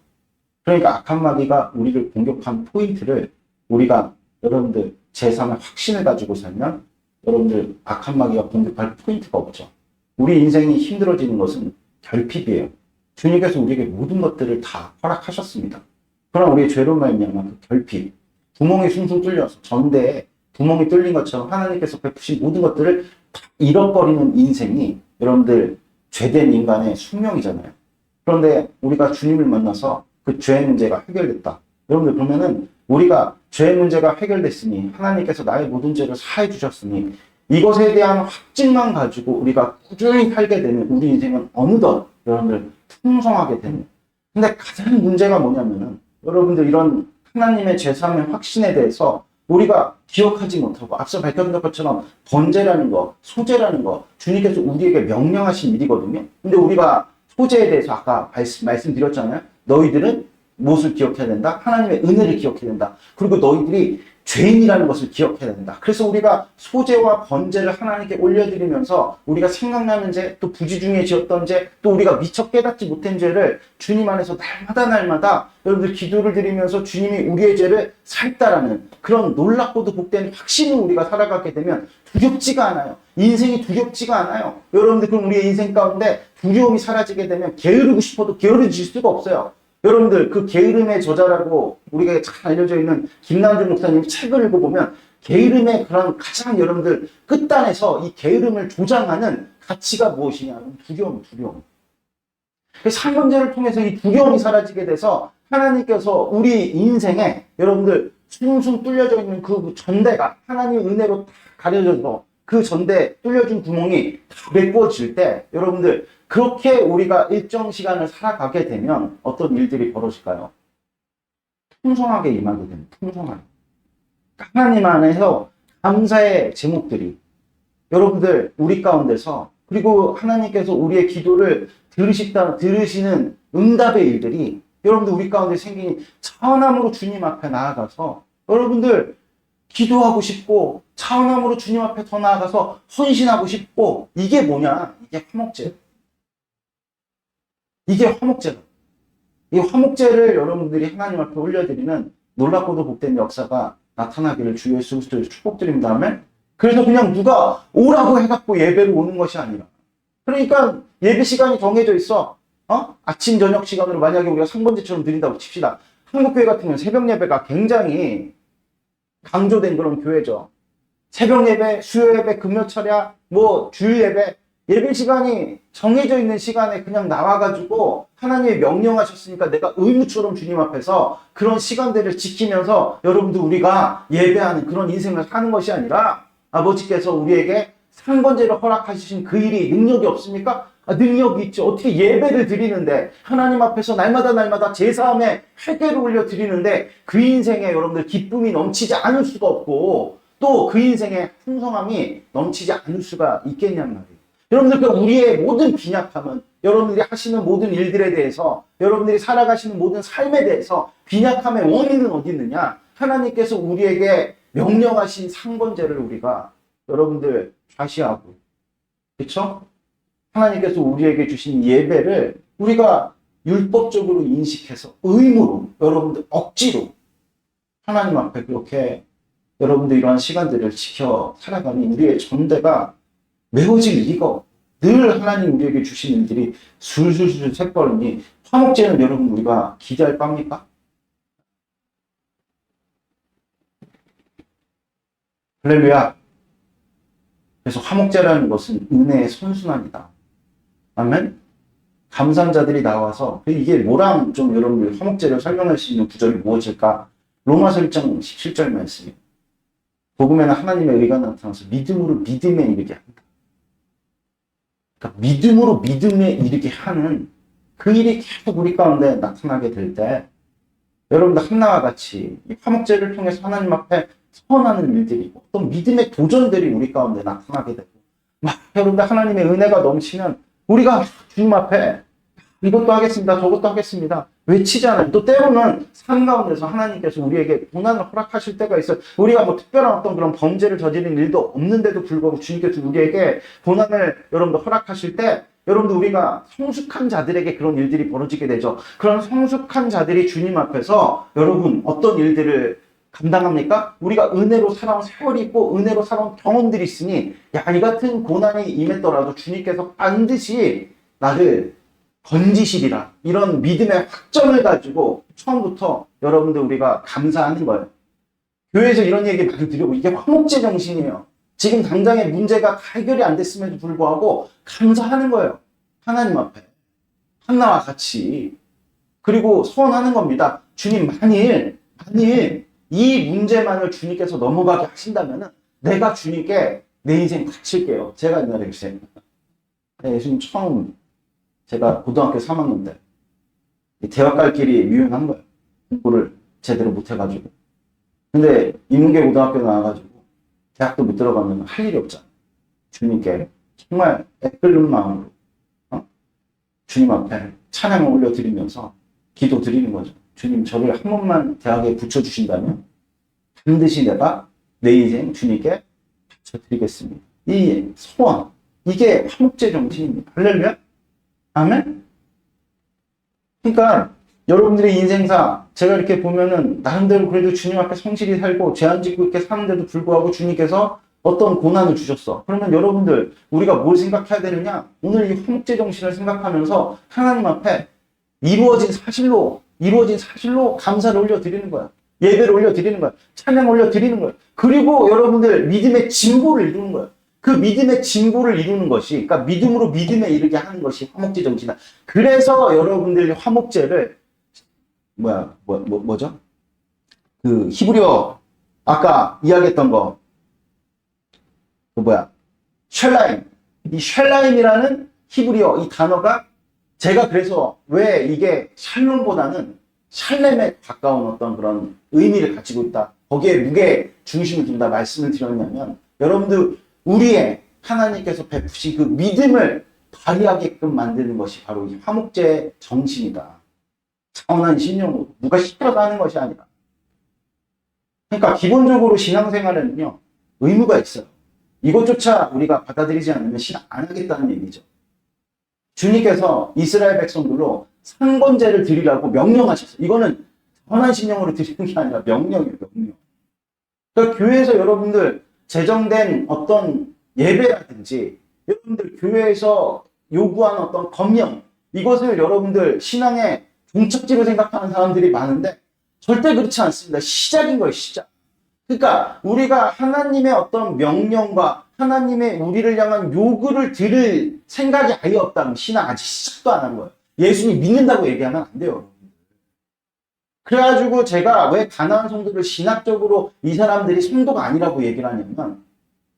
그러니까 악한 마귀가 우리를 공격한 포인트를 우리가 여러분들 제3의 확신을 가지고 살면 여러분들 악한 마귀가 공격할 포인트가 없죠. 우리 인생이 힘들어지는 것은 결핍이에요. 주님께서 우리에게 모든 것들을 다 허락하셨습니다. 그러나 우리의 죄로 말미암아 그 결핍, 구멍이 숭숭 뚫려서 전대에 구멍이 뚫린 것처럼 하나님께서 베푸신 모든 것들을 다 잃어버리는 인생이 여러분들 죄된 인간의 숙명이잖아요. 그런데 우리가 주님을 만나서 그 죄의 문제가 해결됐다. 여러분들 그러면은 우리가 죄의 문제가 해결됐으니 하나님께서 나의 모든 죄를 사해 주셨으니 이것에 대한 확증만 가지고 우리가 꾸준히 살게 되면 우리 인생은 어느덧 여러분들 풍성하게 되는. 근데 가장 문제가 뭐냐면은 여러분들 이런 하나님의 죄사함의 확신에 대해서 우리가 기억하지 못하고 앞서 밝혔던 것처럼 번제라는 거, 소제라는 거 주님께서 우리에게 명령하신 일이거든요. 근데 우리가 소제에 대해서 아까 말씀드렸잖아요. 너희들은 무엇을 기억해야 된다? 하나님의 은혜를 기억해야 된다. 그리고 너희들이 죄인이라는 것을 기억해야 된다. 그래서 우리가 소제와 번제를 하나님께 올려드리면서 우리가 생각나는 죄, 또 부지 중에 지었던 죄, 또 우리가 미처 깨닫지 못한 죄를 주님 안에서 날마다 여러분들 기도를 드리면서 주님이 우리의 죄를 사했다라는 그런 놀랍고도 복된 확신을 우리가 살아가게 되면 두렵지가 않아요. 인생이 두렵지가 않아요. 여러분들 그럼 우리의 인생 가운데 두려움이 사라지게 되면 게으르고 싶어도 게으르질 수가 없어요. 여러분들 그 게으름의 저자라고 우리가 잘 알려져 있는 김남준 목사님 책을 읽어보면 게으름의 그런 가장 여러분들 끝단에서 이 게으름을 조장하는 가치가 무엇이냐? 두려움. 상번제를 통해서 이 두려움이 사라지게 돼서 하나님께서 우리 인생에 여러분들 숭숭 뚫려져 있는 그 전대가 하나님의 은혜로 다 가려져서 그 전대 뚫려진 구멍이 다 메꿔질 때 여러분들 그렇게 우리가 일정 시간을 살아가게 되면 어떤 일들이 벌어질까요? 풍성하게 임하게 됩니다. 풍성하게. 하나님 안에서 감사의 제목들이 여러분들 우리 가운데서 그리고 하나님께서 우리의 기도를 들으시는 응답의 일들이 여러분들 우리 가운데 생긴 차원함으로 주님 앞에 나아가서 여러분들 기도하고 싶고 차원함으로 주님 앞에 더 나아가서 헌신하고 싶고 이게 뭐냐? 이게 화목제. 이게 화목제다. 이 화목제를 여러분들이 하나님 앞에 올려드리는 놀랍고도 복된 역사가 나타나기를 주 예수 그리스도의 축복드린 다음에 그래서 그냥 누가 오라고 해갖고 예배를 오는 것이 아니라 그러니까 예배 시간이 정해져 있어. 아침 저녁 시간으로 만약에 우리가 상번제처럼 드린다고 칩시다. 한국교회 같은 경우는 새벽 예배가 굉장히 강조된 그런 교회죠. 새벽 예배, 수요 예배, 금요 철야, 뭐 주일 예배, 예배 시간이 정해져 있는 시간에 그냥 나와가지고 하나님이 명령하셨으니까 내가 의무처럼 주님 앞에서 그런 시간들을 지키면서 여러분들 우리가 예배하는 그런 인생을 사는 것이 아니라 아버지께서 우리에게 상번제를 허락하신 그 일이 능력이 없습니까? 능력이 있죠. 어떻게 예배를 드리는데 하나님 앞에서 날마다 제사함에 회개를 올려 드리는데 그 인생에 여러분들 기쁨이 넘치지 않을 수가 없고 또 그 인생에 풍성함이 넘치지 않을 수가 있겠냔 말이에요. 여러분들 그 우리의 모든 빈약함은 여러분들이 하시는 모든 일들에 대해서 여러분들이 살아가시는 모든 삶에 대해서 빈약함의 원인은 어디 있느냐? 하나님께서 우리에게 명령하신 상번제를 우리가 여러분들 좌시하고 그렇죠? 하나님께서 우리에게 주신 예배를 우리가 율법적으로 인식해서 의무로 여러분들 억지로 하나님 앞에 그렇게 여러분들 이러한 시간들을 지켜 살아가니 우리의 전대가 메워질 리가 늘 하나님 우리에게 주신 일들이 술술술 새버리니 화목제는 여러분 우리가 기대할 바입니까? 할렐루야. 그래서 화목제라는 것은 은혜의 선순환이다. 아멘. 감사한 자들이 나와서 이게 뭐랑 좀 여러분들 화목제를 설명할 수 있는 구절이 무엇일까? 로마서 1장 17절 말씀이에요. 복음에는 하나님의 의가 나타나서 믿음으로 믿음에 이르게 한다. 그러니까 믿음으로 믿음에 이르게 하는 그 일이 계속 우리 가운데 나타나게 될 때 여러분들 한나와 같이 이 화목제를 통해서 하나님 앞에 서원하는 일들이 어떤 믿음의 도전들이 우리 가운데 나타나게 되고 막 여러분들 하나님의 은혜가 넘치면 우리가 주님 앞에 이것도 하겠습니다. 저것도 하겠습니다. 외치잖아요. 또 때로는 삶 가운데서 하나님께서 우리에게 고난을 허락하실 때가 있어요. 우리가 뭐 특별한 어떤 그런 범죄를 저지른 일도 없는데도 불구하고 주님께서 우리에게 고난을 여러분들 허락하실 때 여러분들 우리가 성숙한 자들에게 그런 일들이 벌어지게 되죠. 그런 성숙한 자들이 주님 앞에서 여러분 어떤 일들을 감당합니까? 우리가 은혜로 살아온 세월이 있고 은혜로 살아온 경험들이 있으니 이 같은 고난이 임했더라도 주님께서 반드시 나를 건지시리라. 이런 믿음의 확정을 가지고 처음부터 여러분들 우리가 감사하는 거예요. 교회에서 이런 얘기 많이 드리고 이게 화목제 정신이에요. 지금 당장의 문제가 해결이 안 됐음에도 불구하고 감사하는 거예요. 하나님 앞에. 한나와 같이. 그리고 소원하는 겁니다. 주님 만일 이 문제만을 주님께서 넘어가게 하신다면 내가 주님께 내 인생 바칠게요. 제가 옛날에 글쎄 예수님 처음 제가 고등학교 3학년 때 대학 갈 길이 유행한 거예요. 공부를 제대로 못해가지고. 근데 인문계 고등학교 나와가지고 대학도 못 들어가면 할 일이 없잖아. 주님께 정말 애끓는 마음으로 주님 앞에 찬양을 올려드리면서 기도 드리는 거죠. 주님 저를 한 번만 대학에 붙여주신다면 반드시 내가 내 인생 주님께 바쳐드리겠습니다. 이 소원, 이게 화목제 정신입니다. 할렐루야? 아멘? 그러니까 여러분들의 인생사 제가 이렇게 보면은 나름대로 그래도 주님 앞에 성실히 살고 죄 안 짓고 이렇게 사는데도 불구하고 주님께서 어떤 고난을 주셨어. 그러면 여러분들 우리가 뭘 생각해야 되느냐? 오늘 이 화목제 정신을 생각하면서 하나님 앞에 이루어진 사실로 감사를 올려드리는 거야. 예배를 올려드리는 거야. 찬양 올려드리는 거야. 그리고 여러분들 믿음의 진보를 이루는 거야. 그 믿음의 진보를 이루는 것이, 그러니까 믿음으로 믿음에 이르게 하는 것이 화목제 정신이다. 그래서 여러분들이 화목제를 뭐죠? 그 히브리어 아까 이야기했던 거, 샬라임. 이 샬라임이라는 히브리어 이 단어가 제가 그래서 왜 이게 샬롬보다는 샬렘에 가까운 어떤 그런 의미를 가지고 있다. 거기에 무게 중심을 둔다 말씀을 드렸냐면 여러분들 우리의 하나님께서 베푸신 그 믿음을 발휘하게끔 만드는 것이 바로 이 화목제의 정신이다. 차원한 신용으로 누가 시켜서 하는 것이 아니라. 그러니까 기본적으로 신앙생활에는요 의무가 있어요. 이것조차 우리가 받아들이지 않으면 신앙 안 하겠다는 얘기죠. 주님께서 이스라엘 백성들로 상번제를 드리라고 명령하셨어요. 이거는 선한 신령으로 드리는 게 아니라 명령이에요. 명령. 그러니까 교회에서 여러분들 제정된 어떤 예배라든지 여러분들 교회에서 요구하는 어떤 검령, 이것을 여러분들 신앙의 종착지로 생각하는 사람들이 많은데 절대 그렇지 않습니다. 시작인 거예요. 시작. 그러니까 우리가 하나님의 어떤 명령과 하나님의 우리를 향한 요구를 들을 생각이 아예 없다면 신앙 아직 시작도 안 한 거예요. 예수님 믿는다고 얘기하면 안 돼요. 그래가지고 제가 왜 가나안 성도를 신학적으로 이 사람들이 성도가 아니라고 얘기를 하냐면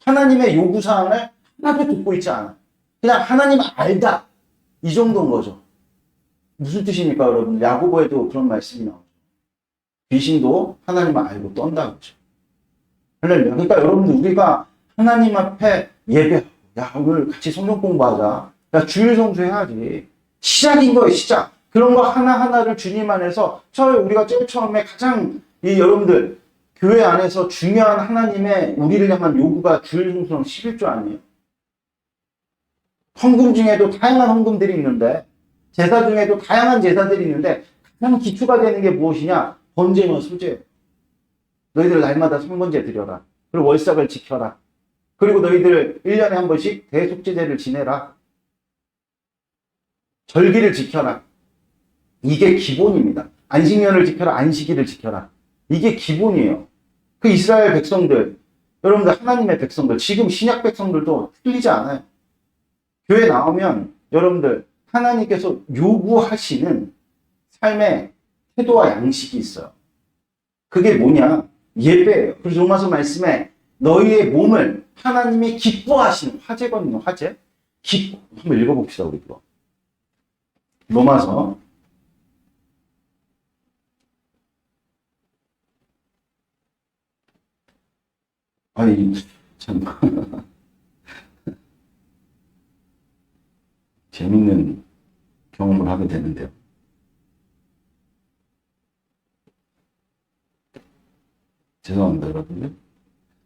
하나님의 요구사항을 하나도 듣고 있지 않아. 그냥 하나님 알다. 이 정도인 거죠. 무슨 뜻입니까, 여러분? 야고보에도 그런 말씀이 나오죠. 귀신도 하나님을 알고 떤다고 하죠. 할렐루야. 그러니까 여러분들 우리가 하나님 앞에 예배하고 야 오늘 같이 성경 공부하자. 야 주일 성수해야지. 시작인 거예요. 시작. 그런 거 하나하나를 주님 안에서 우리가 제일 처음에 가장 여러분들 교회 안에서 중요한 하나님의 우리를 향한 요구가 주일 성수는 11조 아니에요. 헌금 중에도 다양한 헌금들이 있는데 제사 중에도 다양한 제사들이 있는데 가장 기초가 되는 게 무엇이냐? 번제와 소제. 너희들 날마다 성번제 드려라. 그리고 월삭을 지켜라. 그리고 너희들 1년에 한 번씩 대속제제를 지내라. 절기를 지켜라. 이게 기본입니다. 안식년을 지켜라. 안식일을 지켜라. 이게 기본이에요. 그 이스라엘 백성들, 여러분들 하나님의 백성들, 지금 신약 백성들도 틀리지 않아요. 교회 나오면 여러분들 하나님께서 요구하시는 삶의 태도와 양식이 있어요. 그게 뭐냐? 예배예요. 그래서 로마서 말씀에 너희의 몸을 하나님이 기뻐하시는 화제거든요. 화제. 한번 읽어봅시다. 우리 그거. 로마서 아니 참 재밌는 경험을 하게 되는데요. 죄송합니다, 여러분들.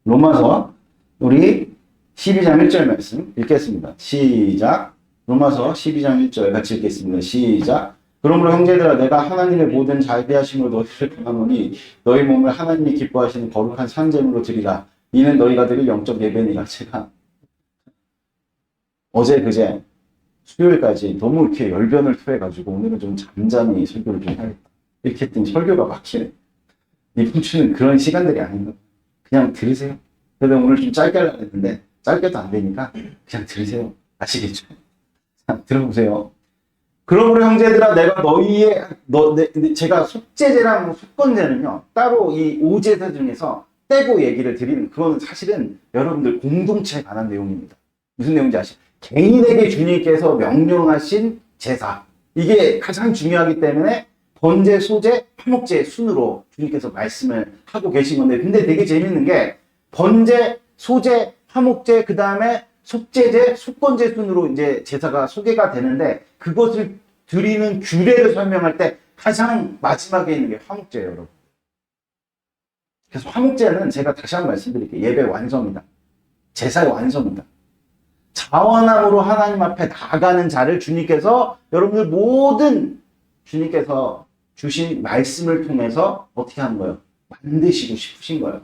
로마서 우리 12장 1절 말씀 읽겠습니다. 시작. 로마서 12장 1절 같이 읽겠습니다. 시작. 그러므로 형제들아 내가 하나님의 모든 자비하심으로 너희를 강하노니 너희 몸을 하나님이 기뻐하시는 거룩한 산제물로 드리라. 이는 너희가 드릴 영적 예배니라. 제가 어제 그제 수요일까지 너무 이렇게 열변을 토해가지고 오늘은 좀 잠잠히 설교를 좀 해야겠다. 이렇게 했더니 설교가 막히네. 이번 주는 그런 시간들이 아닌가. 그냥 들으세요. 그래서 오늘 좀 짧게 하려고 했는데 짧게도 안 되니까 그냥 들으세요. 아시겠죠? 자, 들어보세요. 그러므로 형제들아 내가 제가 속죄제랑 속건제는요 따로 이 5제사 중에서 떼고 얘기를 드리는 그건 사실은 여러분들 공동체에 관한 내용입니다. 무슨 내용인지 아시죠? 개인에게 주님께서 명령하신 제사, 이게 가장 중요하기 때문에 번제, 소제, 화목제 순으로 주님께서 말씀을 하고 계신 건데, 근데 되게 재밌는 게 번제, 소제, 화목제, 그 다음에 속제제, 속건제 순으로 이제 제사가 소개가 되는데, 그것을 드리는 규례를 설명할 때 가장 마지막에 있는 게 화목제예요, 여러분. 그래서 화목제는 제가 다시 한번 말씀드릴게요. 예배 완성이다. 제사의 완성이다. 자원함으로 하나님 앞에 나아가는 자를 주님께서 여러분들 모든 주님께서 주신 말씀을 통해서 어떻게 하는 거예요? 만드시고 싶으신 거예요.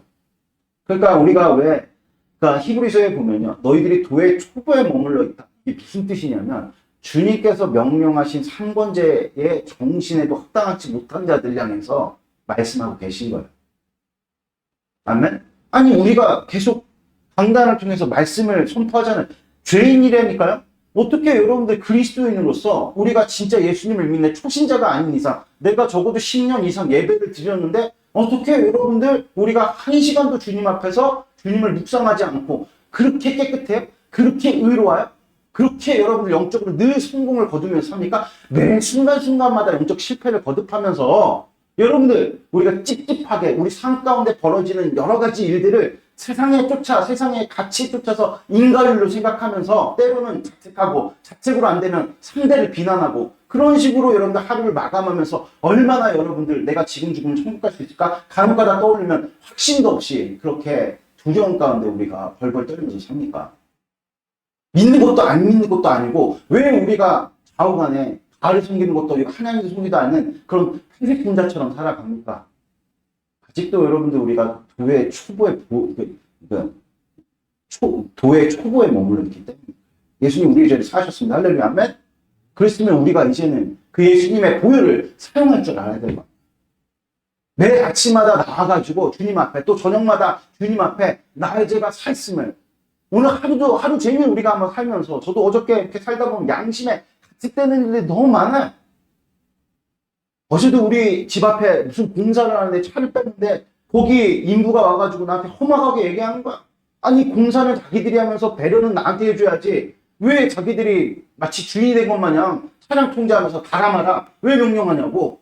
그러니까 우리가 그러니까 히브리서에 보면요. 너희들이 도의 초보에 머물러 있다. 이게 무슨 뜻이냐면 주님께서 명령하신 상번제의 정신에도 합당하지 못한 자들 향해서 말씀하고 계신 거예요. 아멘? 아니 우리가 계속 강단을 통해서 말씀을 선포하자는 죄인이라니까요? 어떻게 여러분들 그리스도인으로서 우리가 진짜 예수님을 믿는 초신자가 아닌 이상 내가 적어도 10년 이상 예배를 드렸는데 어떻게 여러분들 우리가 1시간도 주님 앞에서 주님을 묵상하지 않고 그렇게 깨끗해요? 그렇게 의로워요? 그렇게 여러분들 영적으로 늘 성공을 거두면서 삽니까? 매 순간순간마다 영적 실패를 거듭하면서 여러분들 우리가 찝찝하게 우리 삶 가운데 벌어지는 여러 가지 일들을 세상의 가치 쫓아서 인간일로 생각하면서 때로는 자책하고 자책으로 안 되면 상대를 비난하고 그런 식으로 여러분들 하루를 마감하면서 얼마나 여러분들 내가 지금 죽으면 천국 갈 수 있을까? 간혹가다 떠올리면 확신도 없이 그렇게 두려움 가운데 우리가 벌벌 떨면서 삽니까? 믿는 것도 안 믿는 것도 아니고 왜 우리가 좌우간에 가를 숨기는 것도 아니고 하나님도 숨기도 않는 그런 회색분자처럼 살아갑니까? 아직도 여러분들 우리가 도의 초보에 도의 초보에 머물러 있기 때문에 예수님 우리 죄를 사하셨습니다. 할렐루야 아멘. 그랬으면 우리가 이제는 그 예수님의 보혈을 사용할 줄 알아야 돼요. 매 아침마다 나와가지고 주님 앞에 또 저녁마다 주님 앞에 나의 죄가 사했음을 오늘 하루 종일 우리가 한번 살면서 저도 어저께 이렇게 살다 보면 양심에 가책되는 일들이 너무 많아요. 어제도 우리 집 앞에 무슨 공사를 하는데 차를 뺐는데 거기 인부가 와가지고 나한테 험악하게 얘기하는 거야. 아니 공사를 자기들이 하면서 배려는 나한테 해줘야지 왜 자기들이 마치 주인이 된 것 마냥 차량 통제하면서 가라 마라 왜 명령하냐고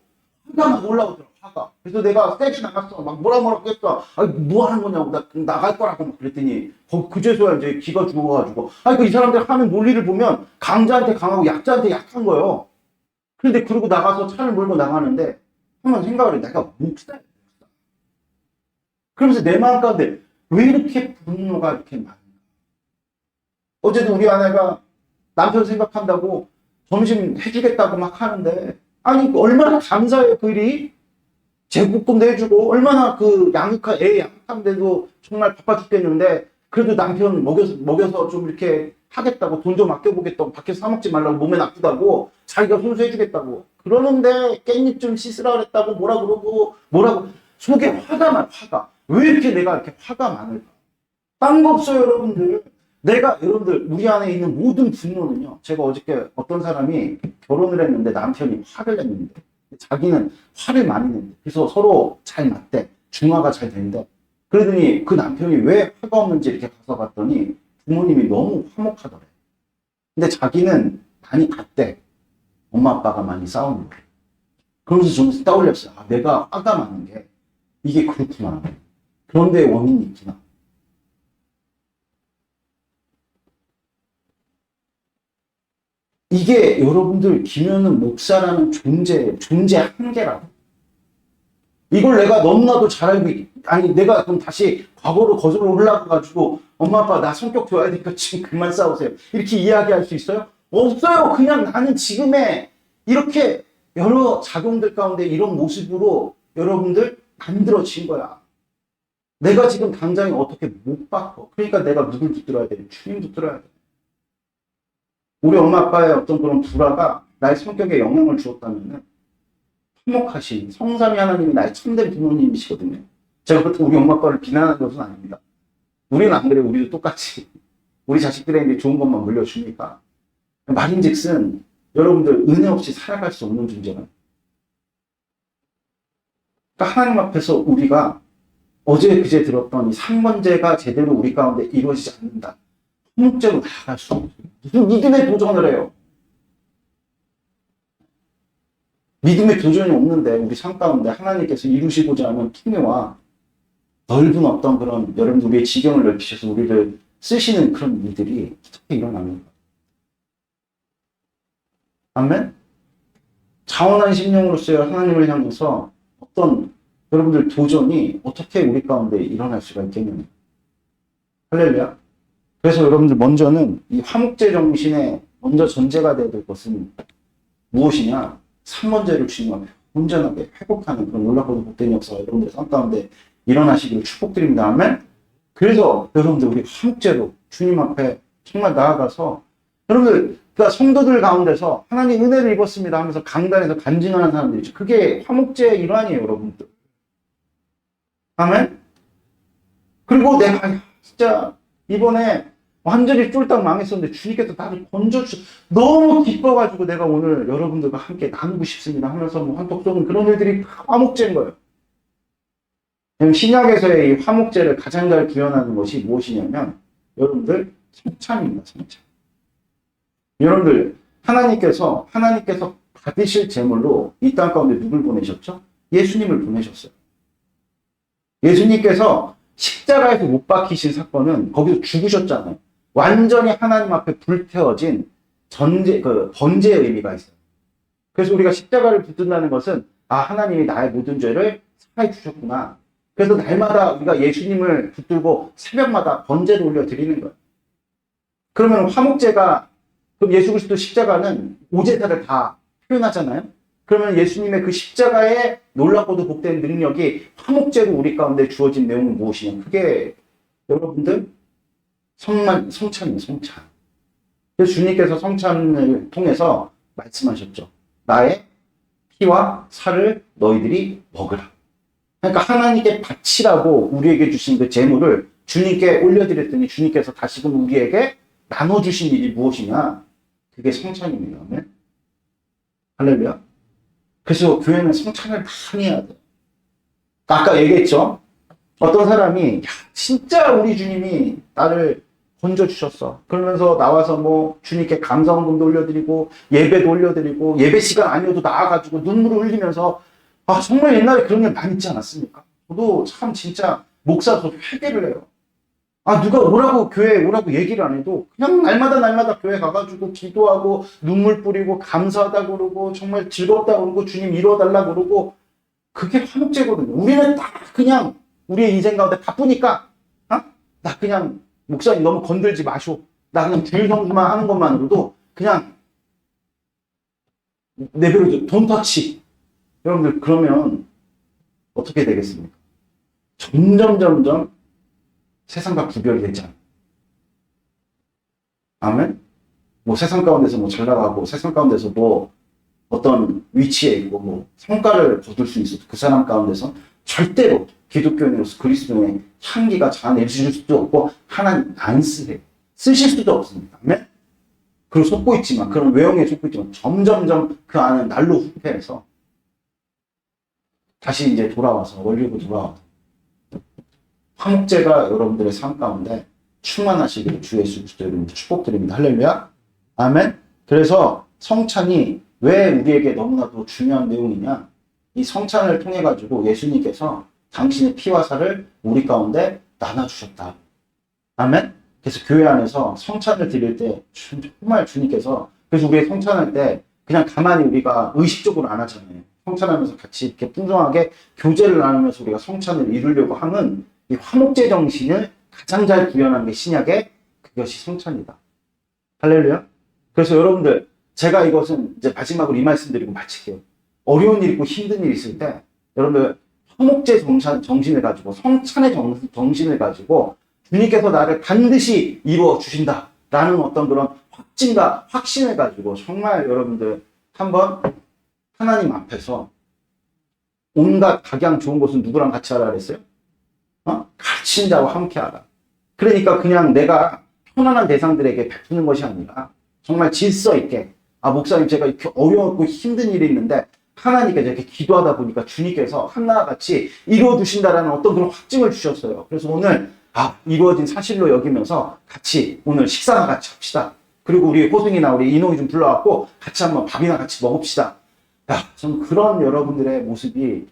화가 막 올라오더라고 화가. 그래서 내가 세게 나갔어. 막 뭐라 했어. 아니 뭐 하는 거냐고 나 나갈 거라고 막 그랬더니 그제서야 이제 기가 죽어가지고 아니 이 사람들 하는 논리를 보면 강자한테 강하고 약자한테 약한 거예요. 그런데 그러고 나가서 차를 몰고 나가는데 한번 생각을 해. 내가 목사야. 그러면서 내 마음 가운데 왜 이렇게 분노가 이렇게 많은가. 어제도 우리 아내가 남편 생각한다고 점심 해주겠다고 막 하는데 아니 얼마나 감사해요 그 일이. 제국금도 해주고 얼마나 그 애 양육하는데도 정말 바빠 죽겠는데 그래도 남편 먹여서 좀 이렇게 하겠다고 돈 좀 아껴보겠다고 밖에서 사 먹지 말라고 몸에 나쁘다고 자기가 손수 해주겠다고 그러는데 깻잎 좀 씻으라 그랬다고 뭐라고 속에 화가 왜 이렇게 내가 이렇게 화가 많을까? 딴 거 없어요 여러분들. 여러분들 우리 안에 있는 모든 분노는요. 제가 어저께 어떤 사람이 결혼을 했는데 남편이 화를 냈는데 자기는 화를 많이 냈는데 그래서 서로 잘 맞대. 중화가 잘 된대. 그러더니 그 남편이 왜 화가 없는지 이렇게 가서 봤더니 부모님이 너무 화목하더래. 근데 자기는 많이 봤대. 엄마 아빠가 많이 싸우는 거예요. 그러면서 좀 떠올렸어요. 아, 내가 화가 많은 게 이게 그렇구나. 그런데 원인이 있구나. 이게 여러분들 김현은 목사라는 존재 한계라고. 이걸 내가 너무나도 잘 알고 아니 내가 그럼 다시 과거로 거슬러 올라가가지고 엄마 아빠 나 성격 좋아야 되니까 지금 그만 싸우세요 이렇게 이야기할 수 있어요? 없어요. 그냥 나는 지금의 이렇게 여러 작용들 가운데 이런 모습으로 여러분들 만들어진 거야. 내가 지금 당장에 어떻게 못 바꿔. 그러니까 내가 누굴 붙들어야 돼? 주님 붙들어야 돼. 우리 엄마 아빠의 어떤 그런 불화가 나의 성격에 영향을 주었다면 화목하신 성삼위 하나님이 나의 참된 부모님이시거든요. 제가 그렇다고 우리 엄마 아빠를 비난하는 것은 아닙니다. 우리는 안 그래요. 우리도 똑같이 우리 자식들에게 좋은 것만 물려주니까. 말인즉슨 여러분들 은혜 없이 살아갈 수 없는 존재가. 그러니까 하나님 앞에서 우리가 어제 그제 들었던 이 3번제가 제대로 우리 가운데 이루어지지 않는다. 화목제로 나아갈 수 없어요. 무슨 믿음의 도전을 해요. 믿음의 도전이 없는데 우리 삶 가운데 하나님께서 이루시고자 하는 풍요와 넓은 어떤 그런 여러분들 우리의 지경을 넓히셔서 우리를 쓰시는 그런 일들이 어떻게 일어납니까? 아멘? 자원한 심령으로서의 하나님을 향해서 어떤 여러분들 도전이 어떻게 우리 가운데 일어날 수가 있겠느냐. 할렐루야. 그래서 여러분들 먼저는 이 화목제 정신의 먼저 전제가 되어야 될 것은 무엇이냐? 3번제를 주님 앞에 온전하게 회복하는 그런 놀랍고도 복된 역사가 여러분들 삶 가운데 일어나시기를 축복드립니다. 아멘. 그래서 여러분들 우리 화목제로 주님 앞에 정말 나아가서 여러분들 그러니까 성도들 가운데서 하나님 은혜를 입었습니다 하면서 강단에서 간증하는 사람들이죠. 그게 화목제의 일환이에요, 여러분들. 아멘. 그리고 내가 진짜 이번에 완전히 쫄딱 망했었는데 주님께서 나를 건져주셔서 너무 기뻐가지고 내가 오늘 여러분들과 함께 나누고 싶습니다 하면서 뭐 한턱 쏘는 그런 일들이 화목제인 거예요. 신약에서의 이 화목제를 가장 잘 구현하는 것이 무엇이냐면 여러분들 성찬입니다. 성찬. 여러분들 하나님께서 받으실 제물로 이 땅 가운데 누굴 보내셨죠? 예수님을 보내셨어요. 예수님께서 십자가에서 못 박히신 사건은 거기서 죽으셨잖아요. 완전히 하나님 앞에 불태워진 번제의 의미가 있어요. 그래서 우리가 십자가를 붙든다는 것은 하나님이 나의 모든 죄를 사해 주셨구나. 그래서 날마다 우리가 예수님을 붙들고 새벽마다 번제를 올려드리는 거예요. 그러면 화목제가, 그럼 예수 그리스도 십자가는 오제사를 다 표현하잖아요. 그러면 예수님의 그 십자가의 놀랍고도 복된 능력이 화목제로 우리 가운데 주어진 내용은 무엇이냐? 그게 여러분들 성찬이에요, 성찬. 그래서 주님께서 성찬을 통해서 말씀하셨죠. 나의 피와 살을 너희들이 먹으라. 그러니까 하나님께 바치라고 우리에게 주신 그 제물을 주님께 올려드렸더니 주님께서 다시금 우리에게 나눠주신 일이 무엇이냐? 그게 성찬입니다. 네? 할렐루야. 그래서 교회는 성찬을 많이 해야 돼요. 아까 얘기했죠? 어떤 사람이 진짜 우리 주님이 나를 건져주셨어. 그러면서 나와서 뭐 주님께 감사헌금도 올려드리고 예배도 올려드리고 예배 시간 아니어도 나와가지고 눈물을 흘리면서 정말 옛날에 그런 일 많이 있지 않았습니까? 저도 참 진짜 목사도 회개를 해요. 누가 교회에 오라고 얘기를 안 해도 그냥 날마다 교회 가가지고 기도하고 눈물 뿌리고 감사하다고 그러고 정말 즐겁다고 그러고 주님 이루어달라고 그러고 그게 화목제거든요. 우리는 딱 그냥 우리의 인생 가운데 바쁘니까 나 그냥 목사님 너무 건들지 마시오. 나 그냥 주일 성수만 하는 것만으로도 그냥 내버려둬. 돈 터치. 여러분들 그러면 어떻게 되겠습니까? 점점 세상과 구별이 되지 않아요. 아멘? 뭐 세상 가운데서 뭐 잘 나가고 세상 가운데서 뭐 어떤 위치에 있고 뭐 성과를 거둘 수 있어도 그 사람 가운데서 절대로 기독교인으로서 그리스도의 향기가 자아내실 수도 없고 하나님 안 쓰실 수도 없습니다. 아멘? 그리고 속고 있지만 그런 외형에 속고 있지만 점점점 그 안은 날로 후퇴해서 다시 이제 돌아와서 원리로 돌아와서 화목제가 여러분들의 삶 가운데 충만하시기를 주 예수 그리스도 이름으로 축복드립니다. 할렐루야. 아멘. 그래서 성찬이 왜 우리에게 너무나도 중요한 내용이냐? 이 성찬을 통해 가지고 예수님께서 당신의 피와 살을 우리 가운데 나눠주셨다. 아멘. 그래서 교회 안에서 성찬을 드릴 때 정말 주님께서, 그래서 우리 성찬할 때 그냥 가만히 우리가 의식적으로 안 하잖아요. 성찬하면서 같이 이렇게 풍성하게 교제를 나누면서 우리가 성찬을 이루려고 하는 이 화목제 정신을 가장 잘 구현한 게 신약의 그것이 성찬이다. 할렐루야. 그래서 여러분들, 제가 이것은 이제 마지막으로 이 말씀 드리고 마칠게요. 어려운 일 있고 힘든 일 있을 때 여러분들 화목제 정신을 가지고 성찬의 정신을 가지고 주님께서 나를 반드시 이루어 주신다라는 어떤 그런 확증과 확신을 가지고 정말 여러분들 한번 하나님 앞에서 온갖 각양 좋은 것은 누구랑 같이 하라 그랬어요? 가르치는 자와 함께 하라. 그러니까 그냥 내가 편안한 대상들에게 베푸는 것이 아니라 정말 질서 있게, 목사님 제가 이렇게 어려웠고 힘든 일이 있는데 하나님께 이렇게 기도하다 보니까 주님께서 한나와 같이 이루어 주신다라는 어떤 그런 확증을 주셨어요. 그래서 오늘 이루어진 사실로 여기면서 같이 오늘 식사나 같이 합시다. 그리고 우리 호승이나 우리 인홍이 좀 불러갖고 같이 한번 밥이나 같이 먹읍시다. 좀 그런 여러분들의 모습이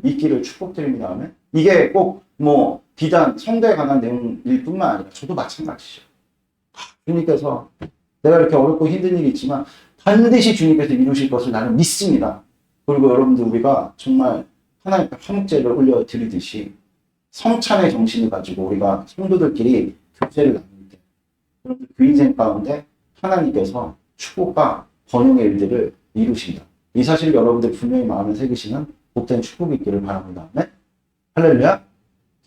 있기를 축복드립니다. 이게 꼭 뭐 비단 성도에 관한 내용일 뿐만 아니라 저도 마찬가지죠. 주님께서 내가 이렇게 어렵고 힘든 일이 있지만 반드시 주님께서 이루실 것을 나는 믿습니다. 그리고 여러분들 우리가 정말 하나님 앞에 화목제를 올려드리듯이 성찬의 정신을 가지고 우리가 성도들끼리 교제를 나눌 때 여러분들 그 인생 가운데 하나님께서 축복과 번영의 일들을 이루신다. 이 사실 여러분들 분명히 마음에 새기시는 복된 축복이 있기를 바랍니다. 네? 할렐루야.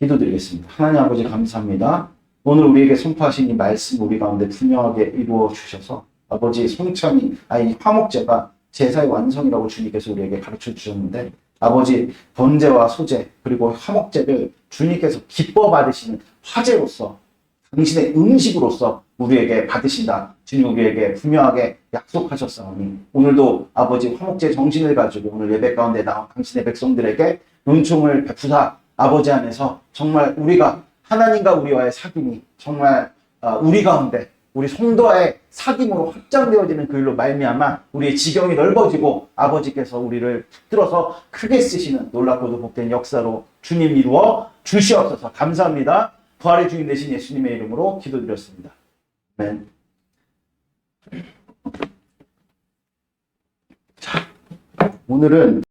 기도드리겠습니다. 하나님 아버지 감사합니다. 오늘 우리에게 선포하신 이 말씀 우리 가운데 분명하게 이루어 주셔서 아버지 성찬이 이 화목제가 제사의 완성이라고 주님께서 우리에게 가르쳐 주셨는데 아버지 번제와 소제 그리고 화목제를 주님께서 기뻐 받으시는 화제로서 당신의 음식으로서 우리에게 받으신다. 주님 우리에게 분명하게 약속하셨사오니 오늘도 아버지 화목제 정신을 가지고 오늘 예배 가운데 나온 당신의 백성들에게 은총을 베푸사 아버지 안에서 정말 우리가 하나님과 우리와의 사귐이 정말 우리 가운데 우리 성도의 사귐으로 확장되어지는 그 일로 말미암아 우리의 지경이 넓어지고 아버지께서 우리를 붙들어서 크게 쓰시는 놀랍고도 복된 역사로 주님 이루어 주시옵소서. 감사합니다. 부활의 주님 되신 예수님의 이름으로 기도드렸습니다. 아멘. 자, 오늘은